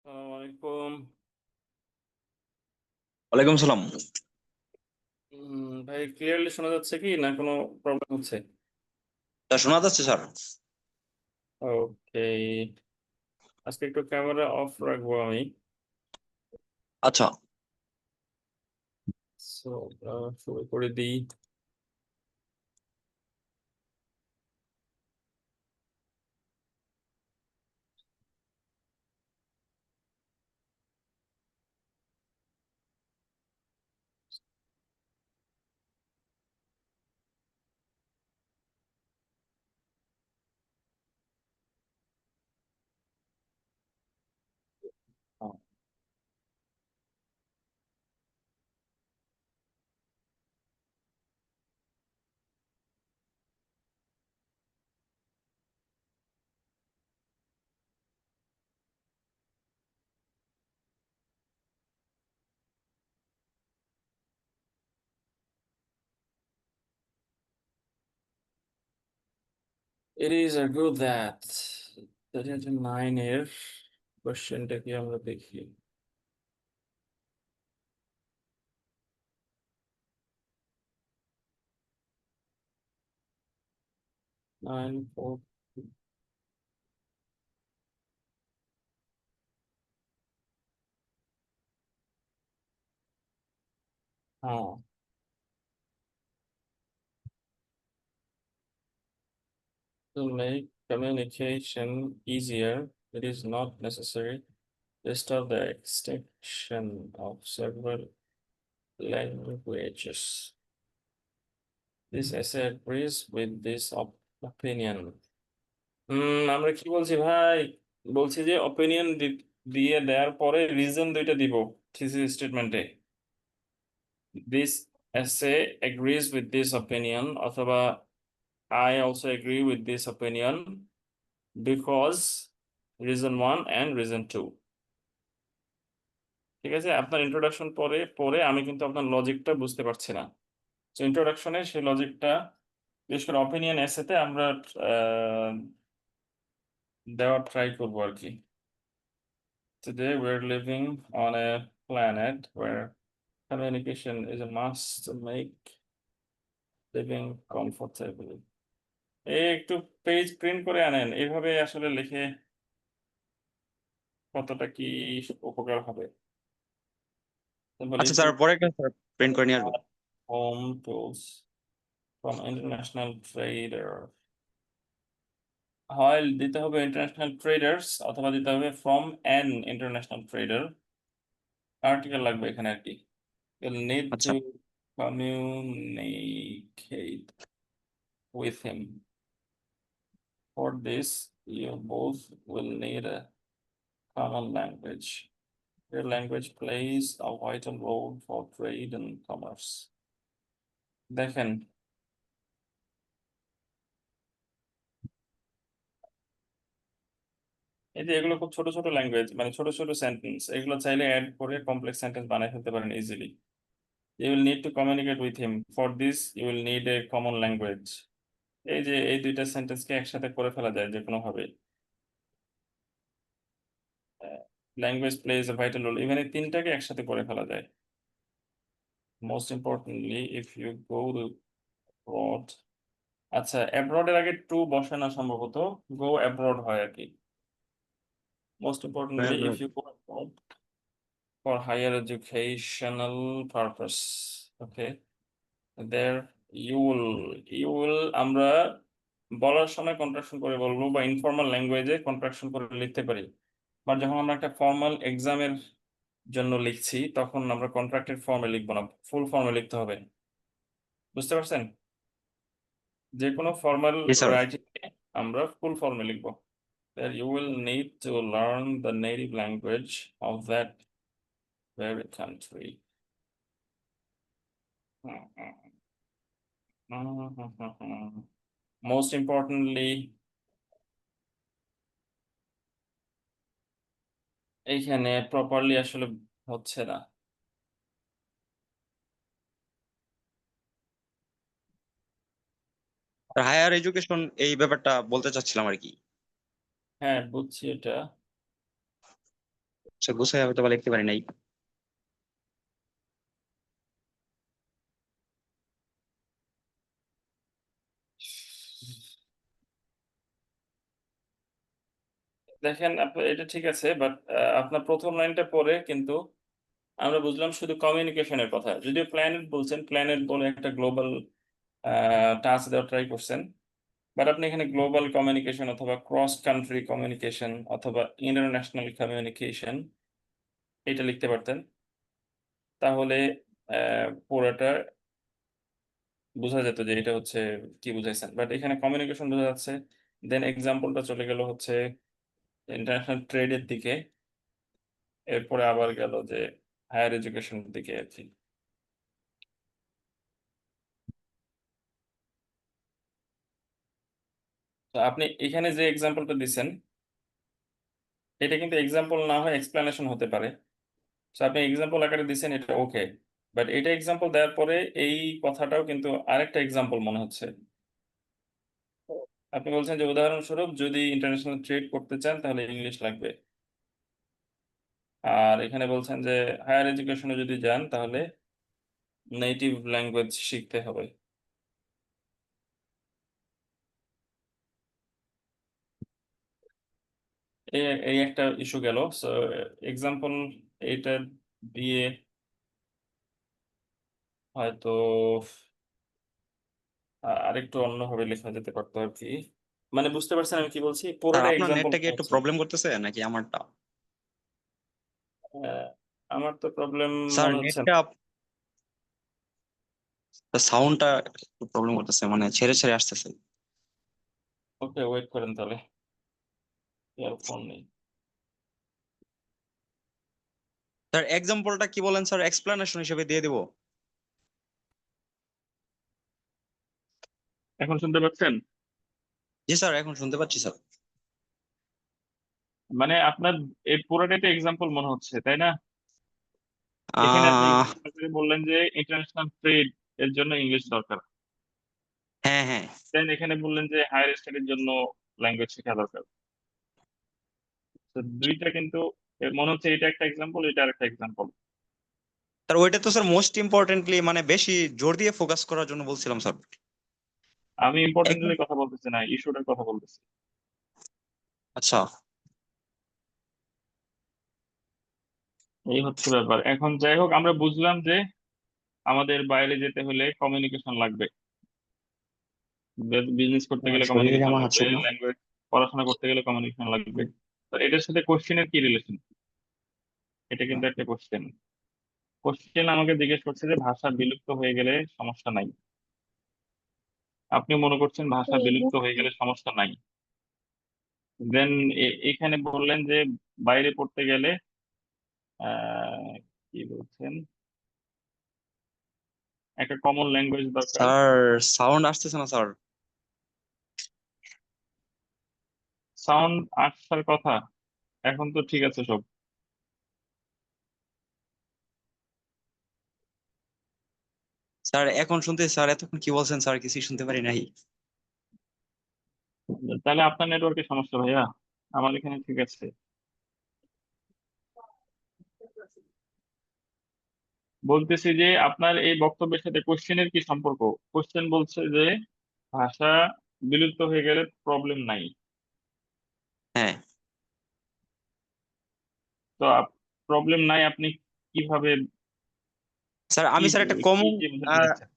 আসসালামু আলাইকুম। ওয়ালাইকুম সালাম। ভাই ক্লিয়ারলি শোনা যাচ্ছে কি না কোনো প্রবলেম হচ্ছে? তা শোনা যাচ্ছে স্যার? ওকে, আজকে একটু ক্যামেরা অফ রাখবো আমি। আচ্ছা। সো শুরু করে দিই। It is a good that 2009 এর কোশ্চেনটা কি আমরা দেখি। 9 4 হ্যাঁ, to make communication easier, it is not necessary to stop the extinction of several languages. This essay agrees with this opinion. আমরা কি বলছি ভাই? বলছি যে অপিনিয়ন দিয়ে দেওয়ার পরে রিজন দুইটা দিব থিসিস স্টেটমেন্টে। This essay agrees with this opinion অথবা I also agree with this opinion because reason one and reason two. ঠিক আছে, আপনার ইন্ট্রোডাকশন পরে পরে আমি কিন্তু আপনার লজিকটা বুঝতে পারছি না। তো ইন্ট্রোডাকশনে সেই লজিকটা বিশেষ করে অপিনিয়ন এসেতে আমরা দেওয়ার ট্রাই করবো আর কি। Today, we're living on a planet where communication is a must to make living comfortable. একটু পেজ প্রিন্ট করে আনেন, এইভাবে আসলে লিখে কতটা কি উপকার হবে। আচ্ছা স্যার, পরে একটা স্যার প্রিন্ট করে নিয়ে আসবো। Home tools from international trader, হয় দিতে হবে ইন্টারন্যাশনাল ট্রেডার্স অথবা দিতে হবে from an international trader. Article লাগবে এখানে আর কি। You'll need আচ্ছা। to communicate with him. For this, you both will need a common language. Your language plays a vital role for trade and commerce. দেখেন, এই যে এগুলো খুব ছোট ছোট ল্যাঙ্গুয়েজ, মানে ছোট ছোট সেন্টেন্স, এগুলো চাইলে অ্যাড করে কমপ্লেক্স সেন্টেন্স বানাই ফেলতে পারেন easily. You will need to communicate with him. For this, you will need a common language. এই যে এই দুইটা সেন্টেন্সকে একসাথে করে ফেলা যায় যে কোনো ভাবে। Language plays a vital role, even এই তিনটাকে একসাথে করে ফেলা যায়। Most importantly if you go abroad, আচ্ছা অ্যাব্রডের আগে টু বসে না সম্ভবত, গো অ্যাব্রড হয় আর কি। Most importantly if you go abroad for higher educational purpose, okay, there you will আমরা বলার সময় কন্ট্রাকশন করে বলবো বা ইনফর্মাল ল্যাঙ্গুয়েজে কন্ট্রাকশন করে লিখতে পারি। বাট যখন আমরা একটা ফর্মাল এক্সামের জন্য লিখছি তখন আমরা কন্ট্রাক্টেড ফর্মে লিখবো না, ফুল ফর্মে লিখতে হবে। বুঝতে পারছেন? যে কোনো ফর্মাল জি স্যার। রাইটিং আমরা ফুল ফর্মে লিখবো। That you will need to learn the native language of that very country. Most importantly, এইখানে প্রপারলি আসলে হচ্ছে না। হায়ার এডুকেশন এই ব্যাপারটা বলতে চাচ্ছিলাম আর কি। হ্যাঁ বুঝছি এটা। সে গুছাই হয়তো বা লিখতে পারি নাই। দেখেন আপনার এটা ঠিক আছে, বাট আপনার প্রথম লাইনটা পরে কিন্তু আমরা বুঝলাম শুধু কমিউনিকেশনের কথা। যদিও প্ল্যানেট বলছেন, প্ল্যানেট বলে একটা গ্লোবাল টাস্ক দেওয়ার ট্রাই করছেন, বাট আপনি এখানে গ্লোবাল কমিউনিকেশন অথবা ক্রস কান্ট্রি কমিউনিকেশন অথবা ইন্টারন্যাশনাল কমিউনিকেশন এটা লিখতে পারতেন, তাহলে পুরোটা বোঝা যেত যে এটা হচ্ছে কি বুঝাইছেন। বাট এখানে কমিউনিকেশন বোঝা যাচ্ছে, দেন এক্সাম্পলটা চলে গেল হচ্ছে ইন্টারন্যাশনাল ট্রেডের দিকে, এরপরে আবার গেল যে হায়ার এডুকেশনের দিকে আর কি। তো আপনি এখানে যে এক্সাম্পলটা দিচ্ছেন এটা কিন্তু এক্সাম্পল না হয় এক্সপ্লেনেশন হতে পারে। তো আপনি এক্সাম্পল আকারে দিচ্ছেন, এটা ওকে, বাট এটা এক্সাম্পল দেওয়ার পরে এই কথাটাও কিন্তু আরেকটা এক্সাম্পল মনে হচ্ছে। আপনি বলছেন যে উদাহরণস্বরূপ যদি ইন্টারন্যাশনাল ট্রেড করতে চান তাহলে ইংলিশ লাগবে, আর এখানে বলছেন যে হায়ার এডুকেশনে যদি যান তাহলে নেটিভ ল্যাঙ্গুয়েজ শিখতে হবে। এই এই একটা ইস্যু গেল। সো এক্সাম্পল এটা দিয়ে হয়তো আরেকটু অন্যভাবে লেখা যেতে পারতো আর কি। মানে বুঝতে পারছেন আমি কি বলছি, স্যার পুরোটা আপনার এক্সাম্পল নেটটা কি একটু হচ্ছে। প্রবলেম করতেছে নাকি আমারটা? আমার তো প্রবলেম স্যার মনে হচ্ছে না। নেটটা সাউন্ডটা একটু প্রবলেম করতেছে, মানে ছেড়ে ছেড়ে আসতেছে। ওকে, ওয়েট করেন তাহলে, ইয়ারফোন নেই। স্যার এক্সাম্পলটা কি বলেন স্যার, এক্সপ্লেনেশন হিসেবে দিয়ে দিব? এখন শুনতে পাচ্ছেন? জি স্যার, এখন শুনতে পাচ্ছি স্যার। মানে আপনার এই পুরোটাই তো এক্সাম্পল মনে হচ্ছে, তাই না? এখানে আপনি আহ example হিসেবে বললেন যে ইন্টারন্যাশনাল ট্রেড এর জন্য ইংলিশ দরকার, হ্যাঁ হ্যাঁ। দেন এখানে বললেন যে হায়ার স্টাডির জন্য ল্যাঙ্গুয়েজ শেখা দরকার। তো দুইটা কিন্তু মনে হচ্ছে এটা একটা এক্সাম্পল, এটা আরেকটা এক্সাম্পল। স্যার ওইটা তো স্যার মোস্ট ইম্পর্টেন্টলি মানে বেশি জোর দিয়ে ফোকাস করার জন্য বলছিলাম স্যার। আমি একদম। ইম্পর্টেন্টলি কথা বলতেছি না, ইস্যুটার কথা বলতেছি। আচ্ছা এই হচ্ছে ব্যাপার। এখন যাই হোক, আমরা বুঝলাম যে আমাদের বাইরে যেতে হলে কমিউনিকেশন লাগবে, বিজনেস করতে গেলে শরীরে কমিউনিকেশন আমার হাত লাগবে, শুকনো। ল্যাঙ্গুয়েজ পড়াশোনা করতে গেলে কমিউনিকেশন লাগবে। তো এটার সাথে কোশ্চেনের কি রিলেশন? এটা কিন্তু একটা কোশ্চেন। কোশ্চেন আমাকে জিজ্ঞেস করছে যে ভাষা বিলুপ্ত হয়ে গেলে সমস্যা নাই। আপনি মনে করছেন ভাষা বিলুপ্ত হয়ে গেলে সমস্যা নাই, দেন এখানে বললেন যে বাইরে পড়তে গেলে আহ কি বলছেন, একটা কমন ল্যাঙ্গুয়েজ দরকার। স্যার সাউন্ড আসতেছে না স্যার। সাউন্ড আসার কথা, এখন তো ঠিক আছে সব। স্যার এখন শুনতে, স্যার এতক্ষণ কি বলছেন স্যার কিছুই শুনতে পারি নাই। তাহলে আপনার নেটওয়ার্কের সমস্যা ভাইয়া, আমার এখানে ঠিক আছে। বলতেছি যে আপনার এই বক্তব্যের সাথে কোশ্চেনের কি সম্পর্ক? কোশ্চেন বলছে যে ভাষা বিলুপ্ত হয়ে গেলে প্রবলেম নাই। হ্যাঁ তো প্রবলেম নাই আপনি কিভাবে, স্যার, কি আমি স্যার একটা কি কমন, কি বোঝাতে চাচ্ছেন?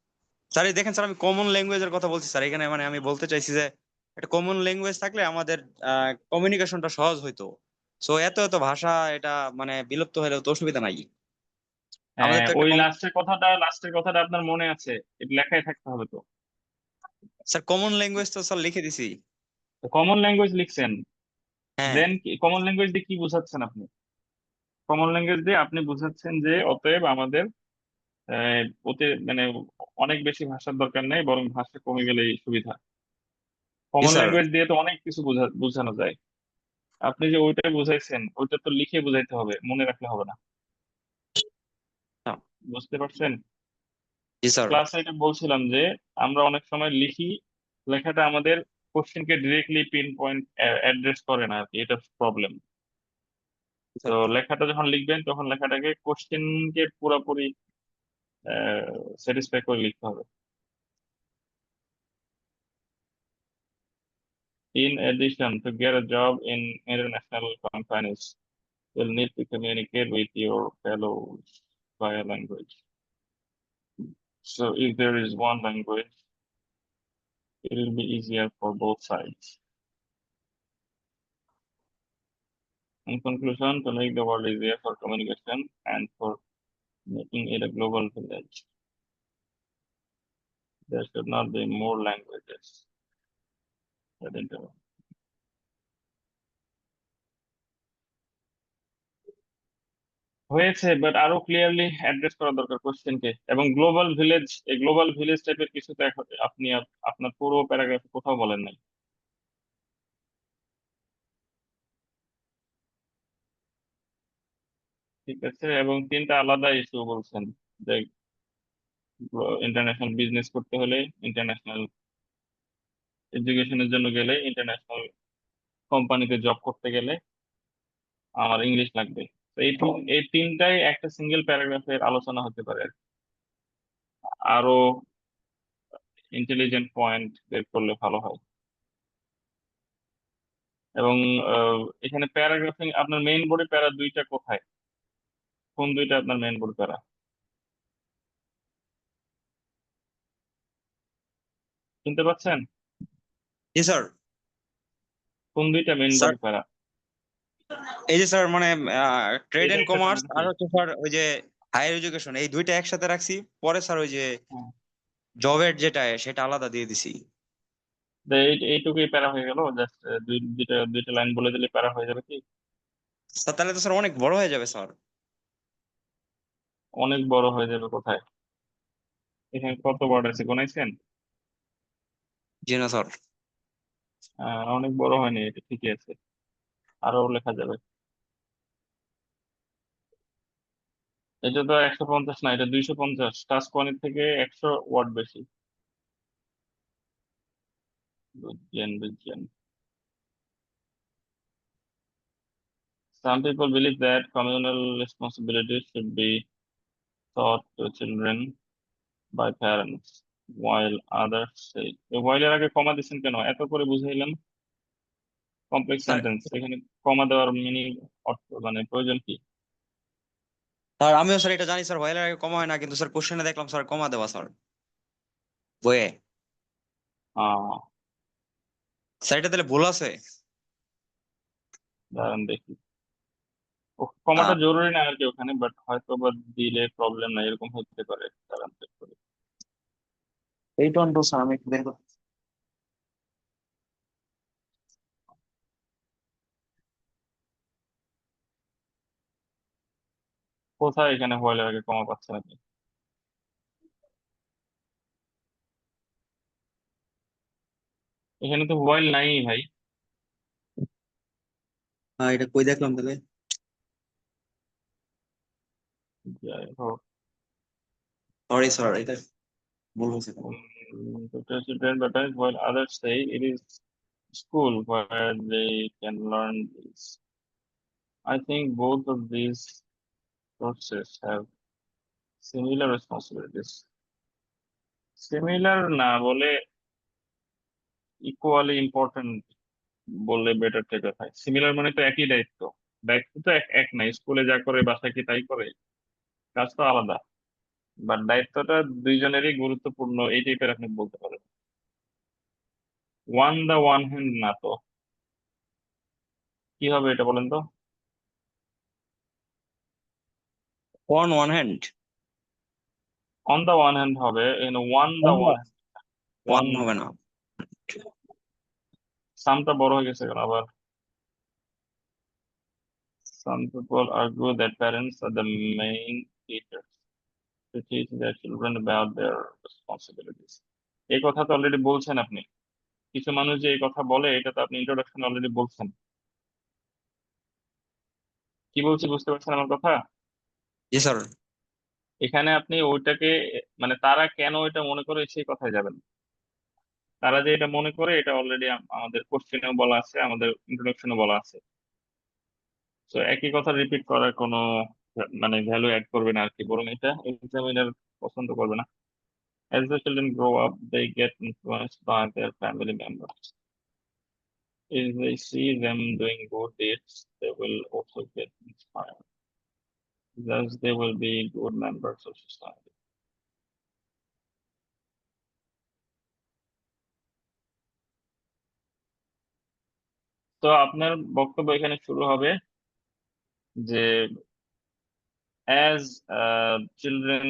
স্যার এই দেখেন স্যার আমি কমন ল্যাঙ্গুয়েজের কথা বলছি স্যার এখানে, মানে আমি বলতে চাইছি যে একটা কমন ল্যাঙ্গুয়েজ থাকলে আমাদের কমিউনিকেশনটা সহজ হইতো। সো এত এত ভাষা এটা মানে বিলুপ্ত হলেও তো অসুবিধা নাই। আমাদের হ্যাঁ, তো একটা ওই লাস্টের কথাটা আপনার মনে আছে? এটা লেখায় থাকতে হবে তো। স্যার কমন ল্যাঙ্গুয়েজ তো স্যার লিখে দিছি। কমন ল্যাঙ্গুয়েজ লিখছেন, হ্যাঁ দেন কমন ল্যাঙ্গুয়েজ দিয়ে কি বোঝাচ্ছেন আপনি? কমন ল্যাঙ্গুয়েজ দিয়ে আপনি বোঝাচ্ছেন যে অতএব আমাদের ওতে মানে অনেক বেশি ভাষার দরকার নেই, বরং ভাষা কমে গেলেই সুবিধা। জি কমন স্যার। ল্যাঙ্গুয়েজ দিয়ে তো অনেক কিছু বোঝানো যায়। আপনি যে ওইটা বুঝাইছেন ওইটা তো লিখে বুঝাইতে হবে, মনে রাখলে হবে না। বুঝতে পারছেন? জি স্যার। ক্লাসে এটা বলছিলাম যে আমরা অনেক সময় লিখি, লেখাটা আমাদের কোশ্চেনকে ডিরেক্টলি পিন পয়েন্ট অ্যাড্রেস করে না আর কি, এটা প্রবলেম। তো লেখাটা যখন লিখবেন তখন লেখাটাকে কোশ্চেনকে পুরোপুরি স্যাটিসফাই করে লিখতে হবে। In addition, to get a job in international companies, you'll need to communicate with your fellows via language. So if there is one language, it will be easier for both sides. In conclusion, to make the world easier for communication and for making it a global village, there should not be more languages. That interval. হয়েছে, but আরো clearly address করা দরকার কোশ্চেনকে। এবং global village, এই global village টাইপের কিছু তো আপনি আপনার পুরো প্যারাগ্রাফে কোথাও বলেন নাই। ঠিক আছে, এবং তিনটা আলাদা ইস্যু বলছেন, যে ইন্টারন্যাশনাল বিজনেস করতে হলে, ইন্টারন্যাশনাল এডুকেশনের জন্য গেলে, ইন্টারন্যাশনাল কোম্পানিতে জব করতে গেলে আমার ইংলিশ লাগবে। তো এই তিনটাই একটা সিঙ্গেল প্যারাগ্রাফের আলোচনা হতে পারে আর কি। আরো ইন্টেলিজেন্ট পয়েন্ট বের করলে ভালো হয়। এবং এখানে প্যারাগ্রাফিং আপনার মেইন বোর্ডে প্যারা দুইটা কোথায়, কোন দুইটা আপনার মেইন বোর্ড প্যারা শুনতে পাচ্ছেন? জি স্যার। কোন দুইটা মেইন স্যার বোর্ড প্যারা? এই যে স্যার মানে ট্রেড এটা এন্ড একটা কমার্স প্যারা আর কি? হচ্ছে স্যার ওই যে হায়ার এডুকেশন, এই দুইটা একসাথে রাখছি। পরে স্যার ওই যে হ্যাঁ। জবের যেটা সেটা আলাদা দিয়ে দিছি। তো এইটুকুই প্যারা হয়ে গেল, জাস্ট দুইটা দুইটা লাইন বলে দিলে প্যারা হয়ে যাবে কি? স্যার তাহলে তো স্যার অনেক বড় হয়ে যাবে স্যার। অনেক বড় হয়ে যাবে কোথায়? এখানে কত ওয়ার্ড আছে গোনাইছেন? জি না স্যার। অনেক বড় হয়নি, এটা ঠিকই আছে, আরো লেখা যাবে। এটা তো 150 না, এটা 250, টাস্ক ওয়ানের থেকে 100 ওয়ার্ড বেশি। বুঝছেন বুঝছেন। Some people believe that communal responsibilities should be taught to children by parents, while others say, while এর আগে কমা দিচ্ছেন কেন? এত করে বুঝাইলাম, কমপ্লেক্স স্যার সেন্টেন্স, এখানে কমা দেওয়ার মিনিং, অর্থ মানে প্রয়োজন কি? স্যার আমিও স্যার এটা জানি স্যার, ভয়েলের আগে কমা হয় না, কিন্তু স্যার কোশ্চেনে দেখলাম স্যার কমা দেওয়া স্যার বইয়ে। আহ স্যার এটা তাহলে ভুল আছে? দাঁড়ান দেখি। কমাটা আহ, জরুরি না আর কি ওখানে, বাট হয়তো বা দিলে প্রবলেম নাই, এরকম হতে পারে। দাঁড়ান check করি। এই টন্টু স্যার আমি একটু বের করতে। কোথায় এখানে হোয়াইলের আগে কমা পাচ্ছে নাকি? এখানে তো হোয়াইল নাই ভাই। এটা কই দেখলাম তাহলে? যাই হোক, সরি স্যার, এটা ভুল হয়েছে তাহলে। the children baptized, while others say it is school where they can learn this. I think both of these sources have similar responsibilities. Similar না বলে equally important বললে বেটার থেকে হয়। সিমিলার মানে তো একই দায়িত্ব, দায়িত্ব তো এক এক নাই, স্কুলে যা করে বাসায় কি তাই করে, কাজ তো আলাদা, বাট দায়িত্বটা দুইজনেরই গুরুত্বপূর্ণ, এই টাইপের আপনি বলতে পারেন। ওয়ান দা ওয়ান হ্যান্ড না তো, কি হবে এটা বলেন তো? On one hand. On the one hand হবে, one the one hand. One, one হবে না। সামটা বড় হয়ে গেছে কেন আবার? Some people argue that parents are the main teachers to teach their children about their responsibilities. এই কথা তো অলরেডি বলছেন আপনি। কিছু মানুষ যে এই কথা বলে, এটা তো আপনি ইন্ট্রোডাকশন অলরেডি বলছেন। কি বলছি বুঝতে পারছেন আমার কথা? জি স্যার। এখানে আপনি ওইটাকে, মানে তারা কেন এটা মনে করে সেই কথায় যাবেন। তারা যে এটা মনে করে এটা অলরেডি আমাদের কোশ্চেনেও বলা আছে, আমাদের ইন্ট্রোডাকশনে বলা আছে। তো একই কথা রিপিট করার কোনো মানে ভ্যালু অ্যাড করবে না আর কি, বরং এটা এক্সামিনার পছন্দ করবে না। As the children grow up, they get influenced by their family members. If they see them doing good deeds, they will also get inspired. Thus, they will be good members of society. তো আপনার বক্তব্য এখানে শুরু হবে যে as children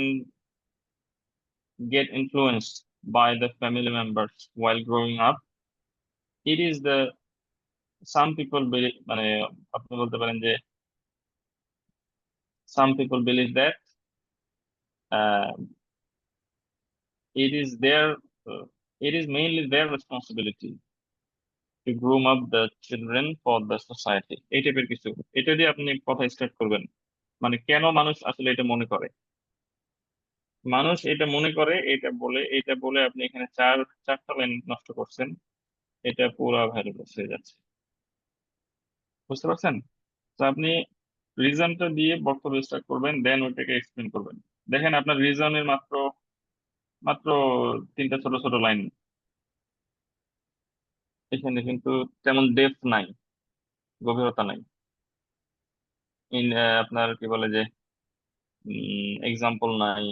get influenced by the family members while growing up, it is the some people believe মানে আপনি বলতে পারেন যে some people believe that uh, it is their it is mainly their responsibility to groom up the children for the society, এই টাইপের কিছু। এটা দিয়ে আপনি কথা স্টার্ট করবেন, মানে কেন মানুষ আসলে এটা মনে করে। মানুষ এটা মনে করে এটা বলে আপনি এখানে চারটা লাইন নষ্ট করছেন, এটা পুরো ভ্যালুলেস হয়ে যাচ্ছে। বুঝতে পারছেন? তো আপনি রিজনটা দিয়ে বক্তব্য স্টার্ট করবেন, দেন ওইটাকে এক্সপ্লেন করবেন। দেখেন আপনার রিজনের মাত্র মাত্র তিনটা ছোট ছোট লাইন, এখানে কিন্তু তেমন ডেপথ নাই, গভীরতা নাই। আপনার কি বলে যে এক্সাম্পল নাই।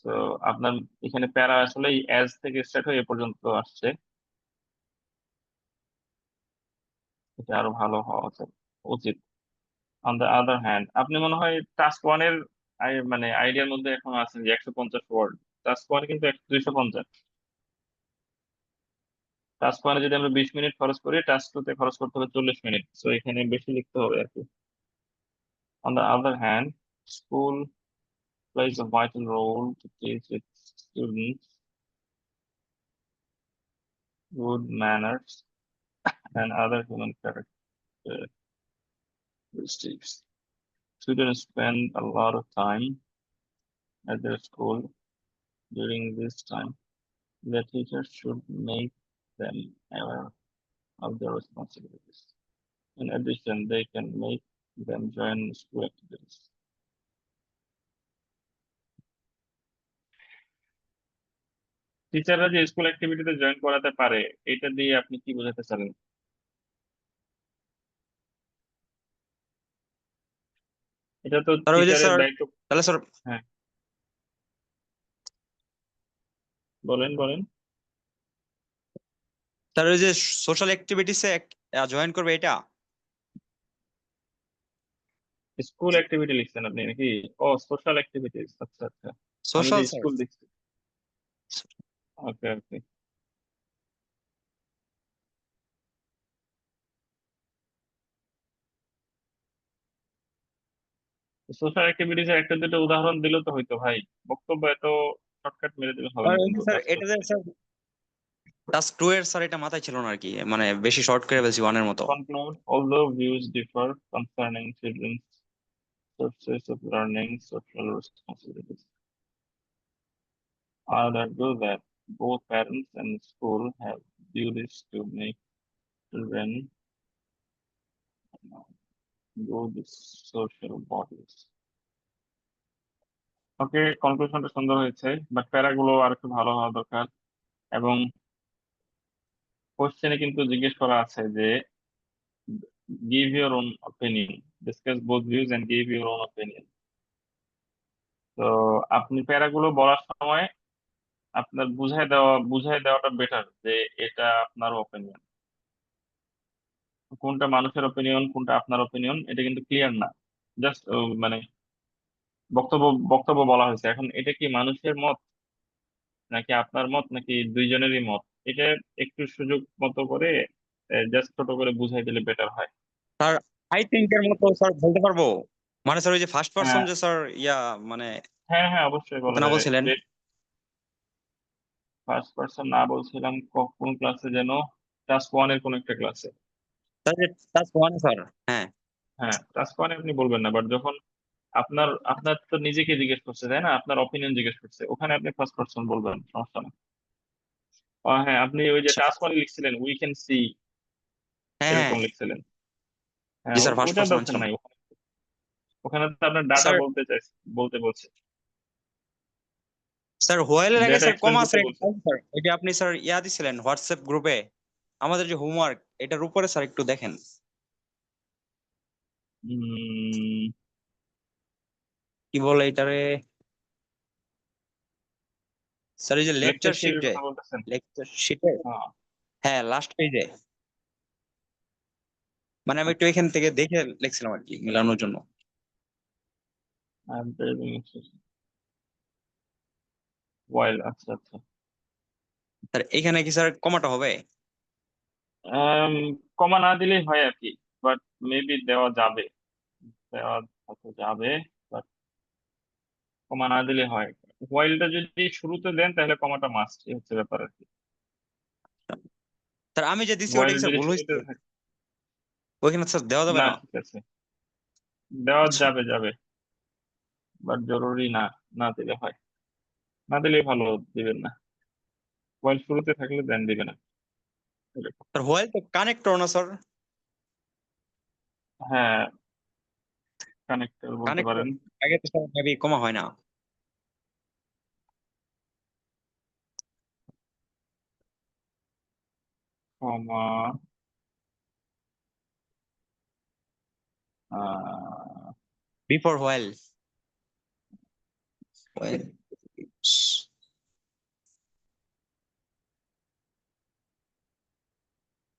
তো আপনার এখানে প্যারা আসলে অ্যাজ থেকে স্টার্ট হয়ে এ পর্যন্ত আসছে, এটা আরো ভালো হওয়া উচিত। অন দ্য আদার হ্যান্ড, আপনি মনে হয় টাস্ক ওয়ানের মানে আইডিয়ার মধ্যে এখন আছেন যে 150 ওয়ার্ড, টাস্ক ওয়ান কিন্তু 250। টাস্ক ওয়ানে যদি আমরা 20 মিনিট খরচ করি, টাস্ক টুতে খরচ করতে হবে 40 মিনিট, তো এখানে বেশি লিখতে হবে আর কি। On the other hand, school plays a vital role to teach its students good manners and other human characteristics. Students spend a lot of time at their school. During this time, the teachers should make them aware of their responsibilities. In addition, they can make them join school activities. টিচাররা যে school অ্যাক্টিভিটিতে join করাতে পারে, এটা দিয়ে আপনি কি বোঝাতে চান? এটা তো স্যার ওই যে টিচারের স্যার, দায়িত্ব। তাহলে স্যার হ্যাঁ, বলেন বলেন। স্যার ওই যে সোশ্যাল অ্যাক্টিভিটিসে জয়েন করবে এটা। স্কুল অ্যাক্টিভিটি লিখছেন আপনি নাকি? ও, সোশ্যাল অ্যাক্টিভিটিস, আচ্ছা আচ্ছা। আমি যে সোশ্যাল স্যার। স্কুল দেখছি। ওকে ওকে। সোশ্যাল অ্যাক্টিভিটিস এর একটা দুটো উদাহরণ দিলেও তো হইতো ভাই, বক্তব্য এত শর্টকাট মেরে দিলে হবে আর না ওই যে কিন্তু স্যার কাজটা। এটা যে স্যার টাস্ক 2 এর স্যার এটা মাথায় ছিল না আর কি, মানে বেশি শর্ট করে ফেলছি ওয়ানের মতো। Conclude, although views differ concerning children's sources of learning, social responsibilities, I would argue that both parents and school have duties to make children good social bodies. ওকে, কনক্লুশনটা সুন্দর হয়েছে, বাট প্যারাগুলো আর একটু ভালো হওয়া দরকার। এবং কোশ্চেনে কিন্তু জিজ্ঞেস করা আছে যে give your own opinion, discuss both views and give your own opinion. তো আপনি প্যারাগুলো বলার সময় আপনার বুঝাই দেওয়াটা বেটার যে এটা আপনার ওপিনিয়ন, কোনটা মানুষের ওপিনিয়ন কোনটা আপনার ওপিনিয়ন এটা কিন্তু ক্লিয়ার না। জাস্ট মানে বক্তব্য বক্তব্য বলা হয়েছে, এখন এটা কি মানুষের মত নাকি আপনার মত নাকি দুইজনেরই মত, এটা একটু সুযোগ মতো করে জাস্ট ছোট করে বুঝাই দিলে বেটার হয়। স্যার আই থিংক এর মতো স্যার বলতে পারবো, মানে স্যার ওই যে ফার্স্ট পারসন হ্যাঁ যে স্যার মানে হ্যাঁ হ্যাঁ, অবশ্যই বলা না যাবে। বলছিলেন। ফার্স্ট পার্সন না বলছিলাম কোন ক্লাসে যেন, ক্লাস ওয়ানের কোন একটা ক্লাসে। স্যার যে টাস্ক 1 স্যার। হ্যাঁ হ্যাঁ, ক্লাস ওয়ানে আপনি বলবেন না, বাট যখন আপনার আপনার তো নিজেকে জিজ্ঞেস করছে তাই না, আপনার অপিনিয়ন জিজ্ঞেস করছে, ওখানে আপনি ফার্স্ট পার্সন বলবেন, সমস্যা না। হ্যাঁ, আপনি ওই যে আচ্ছা। টাস্ক ওয়ানে লিখছিলেন উই ক্যান সি, হ্যাঁ হ্যাঁ এরকম লিখছিলেন। হ্যাঁ, জি স্যার, ফার্স্ট ওটা পার্সন দরকার আনছিলাম। নাই। ওখানে তো আপনার ডাটা স্যার, বলতে চাইছে, বলতে বলছে, স্যার হোয়াইলের আগে ডেটা স্যার এক্সপ্লেন কমা করতে আছে বলছে। স্যার, এটা আপনি স্যার ইয়া দিছিলেন হোয়াটসঅ্যাপ গ্রুপে আমাদের যে হোমওয়ার্ক, এটার উপরে স্যার একটু দেখেন। উম, কি বলে এটারে স্যার, এই যে লেকচার লেকচার শিট সিরিজের যে কথা বলতেছেন? লেকচার শিটে, হ্যাঁ, হ্যাঁ লাস্ট পেজে, মানে আমি একটু এখান থেকে দেখে লিখছিলাম আর কি মিলানোর জন্য। ওয়াইল, আচ্ছা আচ্ছা। স্যার এখানে কি স্যার কমাটা হবে? কমা না দিলেই হয় আর কি, বাট মেবি দেওয়া যাবে, দেওয়া হয়তো যাবে, বাট কমা না দিলে হয়। হোয়াইলটা যদি শুরুতে দেন তাহলে কমাটা মাস্ট, এই হচ্ছে ব্যাপার আর কি। স্যার আমি যে দিছি ওটা হোয়াইল কি স্যার যদি ভুল হয়েছে? শুরুতে থাকে, ওইখানে স্যার দেওয়া যাবে না না? ঠিক আছে, দেওয়া আচ্ছা। যাবে যাবে, বাট জরুরি না, না দিলে হয়, না দিলে ভালো, দিবেন না। হোয়াইল শুরুতে থাকলে দেন, দিবে না এরকম। স্যার হোয়াইল তো কানেক্টর না স্যার? হ্যাঁ, কানেক্টর বলতে কানেক্টর পারেন। আগে তো স্যার মেবি কমা হয় না। কমা, আহ বিফোর হোয়াইল, হোয়াইল।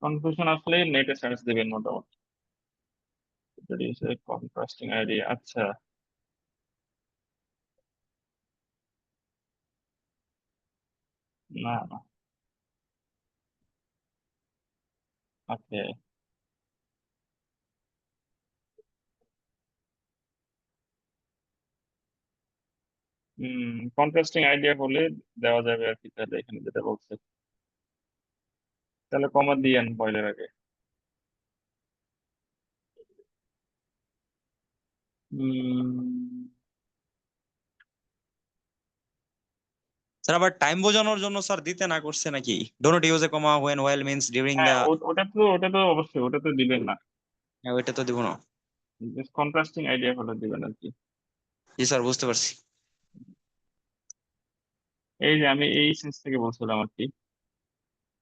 কনফিউশন আসলে নেটে সার্চ দিবেন মোটামুটি। কন্ট্রাস্টিং আইডিয়া, আচ্ছা। না না, ওকে। কন্ট্রাস্টিং আইডিয়া হলে দেওয়া যাবে আর কি, তাহলে এখানে যেটা বলছে, তাহলে কমা দিয়েন বয়লের আগে। উম, স্যার আবার টাইম বোঝানোর জন্য স্যার দিতে না করছে নাকি? Do not use a comma when while means during হ্যাঁ, দা। ওটা তো অবশ্যই, ওটা তো দিবেন না। ওইটা তো দিব না। কন্ট্রাস্টিং আইডিয়া হলে দিবেন আর কি। জি স্যার, বুঝতে পারছি। এই যে আমি এই সেন্স থেকে বলছিলাম আর কি,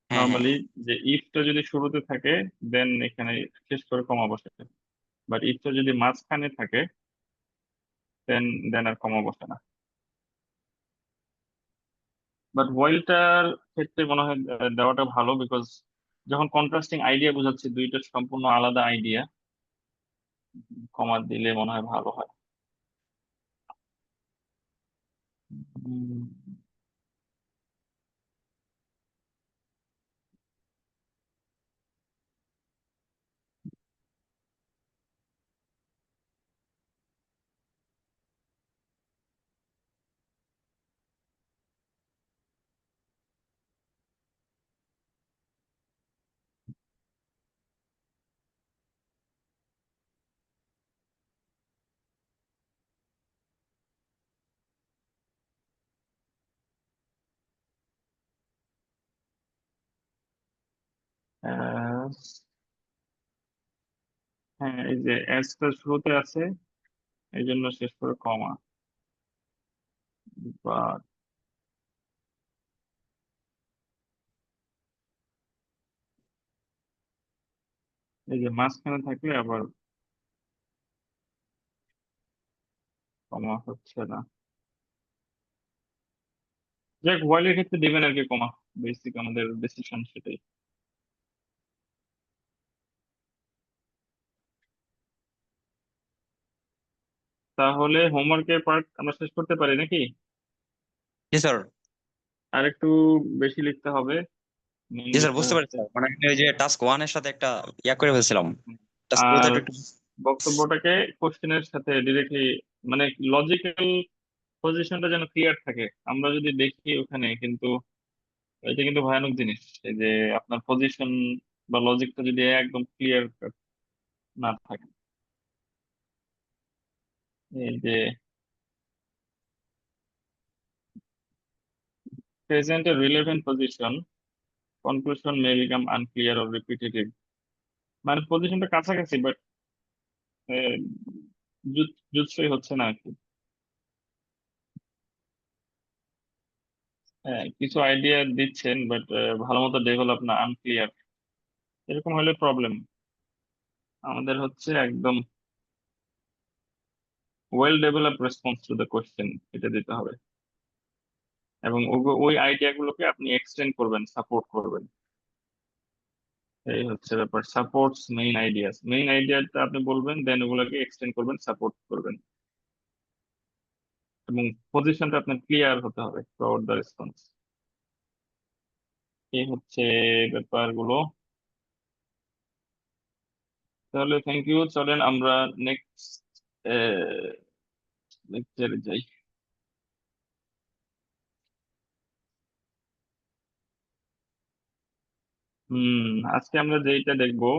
হ্যাঁ হ্যাঁ। নর্মালি যে ইফটা যদি শুরুতে থাকে দেন এখানে শেষ করে কমা বসে, বাট ইফটা যদি মাঝখানে থাকে দেন দেন আর কমা বসে না। বাট হোয়াইলটার ক্ষেত্রে মনে হয় দেওয়াটা ভালো, বিকজ যখন কন্ট্রাস্টিং আইডিয়া বোঝাচ্ছে, দুইটা সম্পূর্ণ আলাদা আইডিয়া, কমা দিলে মনে হয় ভালো হয়। উম, আহ, হ্যাঁ, এই যে এসটা শুরুতে আছে, এই জন্য শেষ করে কমা, বা এই যে মাঝখানে থাকলে আবার কমা হচ্ছে না। যাক, হোয়াইলের ক্ষেত্রে দিবেন আর কি কমা, বেসিক আমাদের ডিসিশন সেটাই। তাহলে হোমওয়ার্কের পার্ট আমরা শেষ করতে পারি নাকি? জি স্যার। আর একটু বেশি লিখতে হবে, মেইন জি স্যার, বিষয় বুঝতে পারছি হচ্ছে। স্যার, মানে আমি ওই যে টাস্ক ওয়ান এর সাথে একটা ইয়া করে ফেলছিলাম। টাস্ক টু তে আর একটু। বক্তব্যটাকে কোশ্চেনের সাথে ডিরেক্টলি, মানে লজিক্যাল পজিশনটা যেন ক্লিয়ার থাকে। আমরা যদি দেখি ওখানে কিন্তু, এটা কিন্তু ভয়ানক জিনিস, এই যে আপনার পজিশন বা লজিকটা যদি একদম ক্লিয়ার না থাকে। এই যে present relevant position, conclusion May become unclear or repetitive, মানে পজিশনটা কাছাকাছি বাট জুৎসই হচ্ছে না আর কি। হ্যাঁ, কিছু আইডিয়া দিচ্ছেন বাট ভালো মতো ডেভেলপ না, আনক্লিয়ার, এরকম হলে প্রবলেম। আমাদের হচ্ছে একদম well develop response to the question, এটা দিতে হবে। এবং ওই আইডিয়া গুলোকে আপনি এক্সটেন্ড করবেন, সাপোর্ট করবেন। এই হচ্ছে ব্যাপার, সাপোর্টস মেইন আইডিয়াটা আপনি বলবেন, দেন ওগুলোকে এক্সটেন্ড করবেন, সাপোর্ট করবেন। এবং পজিশনটা আপনার ক্লিয়ার হতে হবে থ্রুআউট দ্য রেসপন্স। এই হচ্ছে ব্যাপারগুলো। তাহলে থ্যাংক ইউ, চলেন আমরা নেক্সট লেকচারে যাই। আজকে আমরা যেটা দেখবো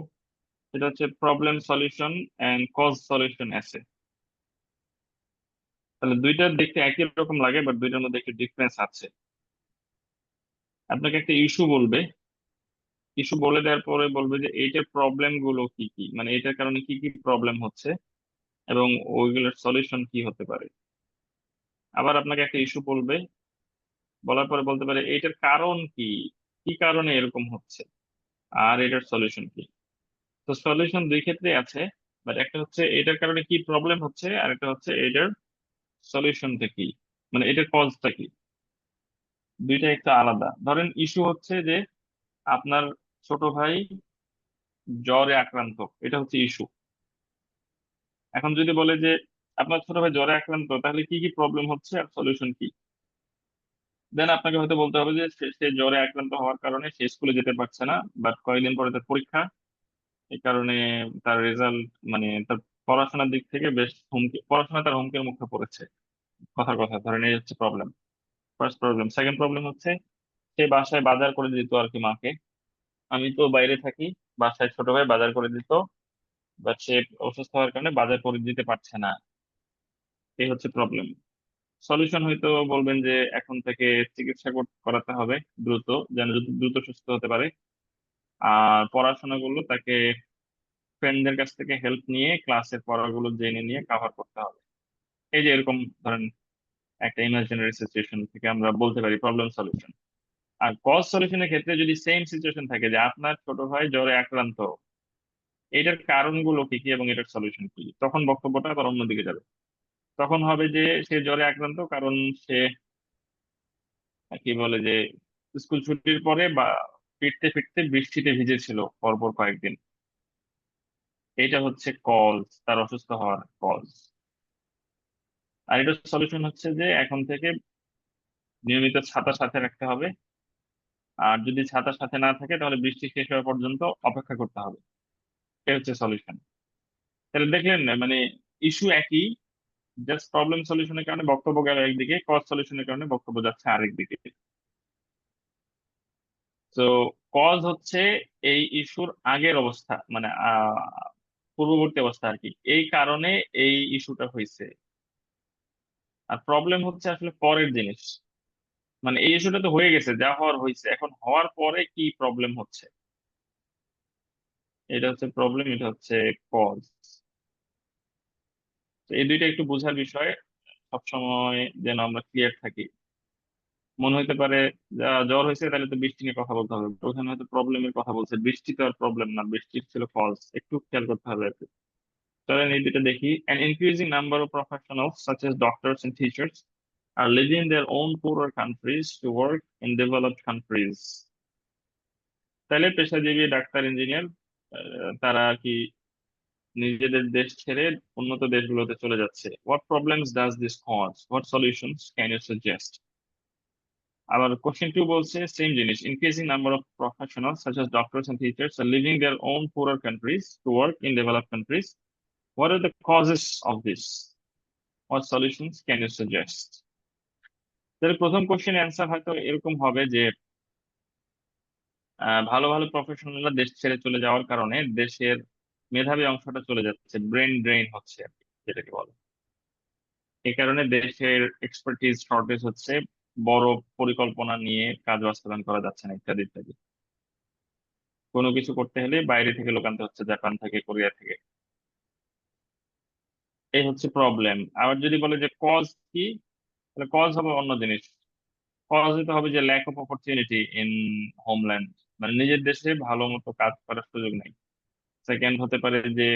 সেটা হচ্ছে problem solution and cause solution essay. তাহলে দুইটা দেখতে একই রকম লাগে বাট দুইটার মধ্যে একটু ডিফারেন্স আছে। আপনাকে একটা ইস্যু বলবে, ইস্যু বলে দেওয়ার পরে বলবে যে এইটার প্রবলেম গুলো কি কি, মানে এটার কারণে কি কি প্রবলেম হচ্ছে এবং ওইগুলোর সলিউশন কি হতে পারে। আবার আপনাকে একটা ইস্যু বলবে, বলার পরে বলতে পারে এইটার কারণ কি, কি কারণে এরকম হচ্ছে, আর এটার সলিউশন কি। তো সলিউশন দুই ক্ষেত্রে আছে, বাট একটা হচ্ছে এটার কারণে কি প্রবলেম হচ্ছে, আর একটা হচ্ছে এটার সলিউশনটা কি, মানে এটার কজটা কি। দুইটা একটু আলাদা। ধরেন ইস্যু হচ্ছে যে আপনার ছোট ভাই জ্বরে আক্রান্ত, এটা হচ্ছে ইস্যু। এখন যদি বলে যে আপনার ছোট ভাই জ্বরে আক্রান্ত, তাহলে কি কি প্রবলেম হচ্ছে আর সলিউশন কি, দেন আপনাকে হয়তো বলতে হবে যে সে জ্বরে আক্রান্ত হওয়ার কারণে সে স্কুলে যেতে পারছে না, বাট কয়েকদিন পরে তার পরীক্ষা, এই কারণে তার রেজাল্ট, মানে তার পড়াশোনার দিক থেকে বেশ হুমকি, পড়াশোনা তার হুমকির মুখে পড়েছে, কথার কথা ধরেন। এই হচ্ছে problem, first problem. Second problem হচ্ছে সে বাসায় বাজার করে দিত আর কি মাকে, আমি তো বাইরে থাকি, বাসায় ছোট ভাই বাজার করে দিত, বাট সে অসুস্থ হওয়ার কারণে বাজার করে দিতে পারছে না। এই হচ্ছে প্রবলেম। সলিউশন হয়তো বলবেন যে এখন থেকে চিকিৎসা করাতে হবে দ্রুত, যেন দ্রুত সুস্থ হতে পারে। আর পড়াশোনাগুলো তাকে ফ্রেন্ডদের কাছ থেকে হেল্প নিয়ে ক্লাসের পড়াগুলো জেনে নিয়ে কাভার করতে হবে। এই যে এরকম ধরেন একটা ইমাজিনারি সিচুয়েশন থেকে আমরা বলতে পারি প্রবলেম সলিউশন। আর কজ সলিউশনের ক্ষেত্রে যদি সেম সিচুয়েশন থাকে যে আপনার ছোট ভাই জ্বরে আক্রান্ত, এটার কারণগুলো কি কি এবং এটার সলিউশন কি, তখন বক্তব্যটা আবার অন্যদিকে যাবে। তখন হবে যে সে জ্বরে আক্রান্ত কারণ সে কি বলে যে স্কুল ছুটির পরে বা ফিরতে ফিরতে বৃষ্টিতে ভিজেছিল পরপর কয়েকদিন, এটা হচ্ছে কজ, তার অসুস্থ হওয়ার কজ। আর এটার সলিউশন হচ্ছে যে এখন থেকে নিয়মিত ছাতা সাথে রাখতে হবে, আর যদি ছাতা সাথে না থাকে তাহলে বৃষ্টি শেষ হওয়া পর্যন্ত অপেক্ষা করতে হবে। এটা হচ্ছে সলিউশন। তাহলে দেখলেন না, মানে ইস্যু একই, জাস্ট প্রবলেম সলিউশনের কারণে বক্তব্য গেল একদিকে, কজ সলিউশনের কারণে বক্তব্য যাচ্ছে আরেক দিকে। তো কজ হচ্ছে এই ইস্যুর আগের অবস্থা, মানে পূর্ববর্তী অবস্থা আর কি, এই কারণে এই ইস্যুটা হয়েছে। আর প্রবলেম হচ্ছে আসলে পরের জিনিস, মানে এই ইস্যুটা তো হয়ে গেছে, যা হওয়ার হয়েছে, এখন হওয়ার পরে কি প্রবলেম হচ্ছে, এটা হচ্ছে প্রবলেম, এটা হচ্ছে কজ। তো এই দুইটা একটু বোঝার বিষয়, সবসময় যেন আমরা ক্লিয়ার থাকি। মনে হইতে পারে জ্বর হয়েছে তাহলে তো বৃষ্টি নিয়ে কথা বলতে হবে, ওখানে হয়তো প্রবলেমের কথা বলছে, বৃষ্টি তো আর প্রবলেম না, বৃষ্টি ছিল কজ, একটু খেয়াল করতে হবে আর কি। চলেন এই দুটো দেখি। An increasing number of professionals such as doctors and teachers are leaving their own poorer countries to work in developed countries. তাহলে পেশাজীবী ডাক্তার, ইঞ্জিনিয়ার, তারা কি নিজেদের দেশ ছেড়ে উন্নত দেশগুলোতে চলে যাচ্ছে। What problems does this cause? What solutions can you suggest? আবার কোশ্চেন টু বলছে সেম জিনিস, increasing number of professionals such as doctors and teachers are leaving their own poorer countries to work in developed countries. What are the causes of this? What solutions can you suggest? তাহলে প্রথম question answer হয়তো এরকম হবে যে ভালো ভালো প্রফেশনালরা দেশ ছেড়ে চলে যাওয়ার কারণে দেশের মেধাবী অংশটা চলে যাচ্ছে, ব্রেন ড্রেইন হচ্ছে আর কি, যেটাকে বলে। এই কারণে দেশের এক্সপার্টিজ শর্টেজ হচ্ছে, বড় পরিকল্পনা নিয়ে কাজ বাস্তবায়ন করা যাচ্ছে না, ইত্যাদি ইত্যাদি। কোনো কিছু করতে হলে বাইরে থেকে লোক আনতে হচ্ছে, জাপান থেকে, কোরিয়া থেকে। এই হচ্ছে প্রবলেম। আবার যদি বলে যে কজ কি, তাহলে কজ হবে অন্য জিনিস। কজ হতে হবে যে lack of opportunity in homeland, মানে নিজের দেশে ভালো মতো কাজ করার সুযোগ নেই। সেকেন্ড হতে পারে যে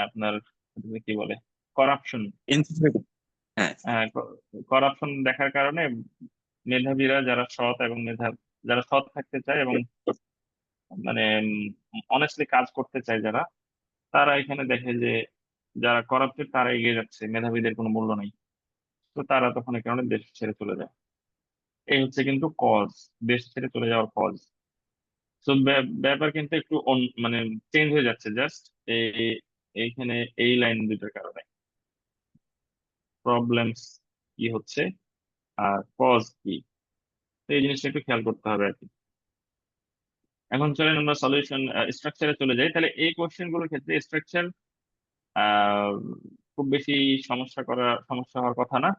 আপনার কি বলে, করাপশন। Insecurity। হ্যাঁ। করাপশন দেখার কারণে মেধাবীরা যারা সৎ এবং যারা সৎ থাকতে চায় এবং মানে অনেস্টলি কাজ করতে চায় যারা, তারা এখানে দেখে যে যারা করাপ্টেড তারা এগিয়ে যাচ্ছে, মেধাবীদের কোনো মূল্য নেই। তো তারা তখন এই কারণে দেশ ছেড়ে চলে যায়। এই হচ্ছে কিন্তু কজ, দেশ ছেড়ে চলে যাওয়ার কজ। তো ব্যাপার কিন্তু একটু মানে চেঞ্জ হয়ে যাচ্ছে জাস্ট এইখানে এই লাইন দুটার কারণে। প্রবলেমস কি হচ্ছে আর কজ কি, তো এই জিনিসটা একটু খেয়াল করতে হবে আর কি। এখন চলেন আমরা সলিউশন স্ট্রাকচারে চলে যাই। তাহলে এই কোশ্চেন গুলোর ক্ষেত্রে স্ট্রাকচার খুব বেশি সমস্যা হওয়ার কথা না।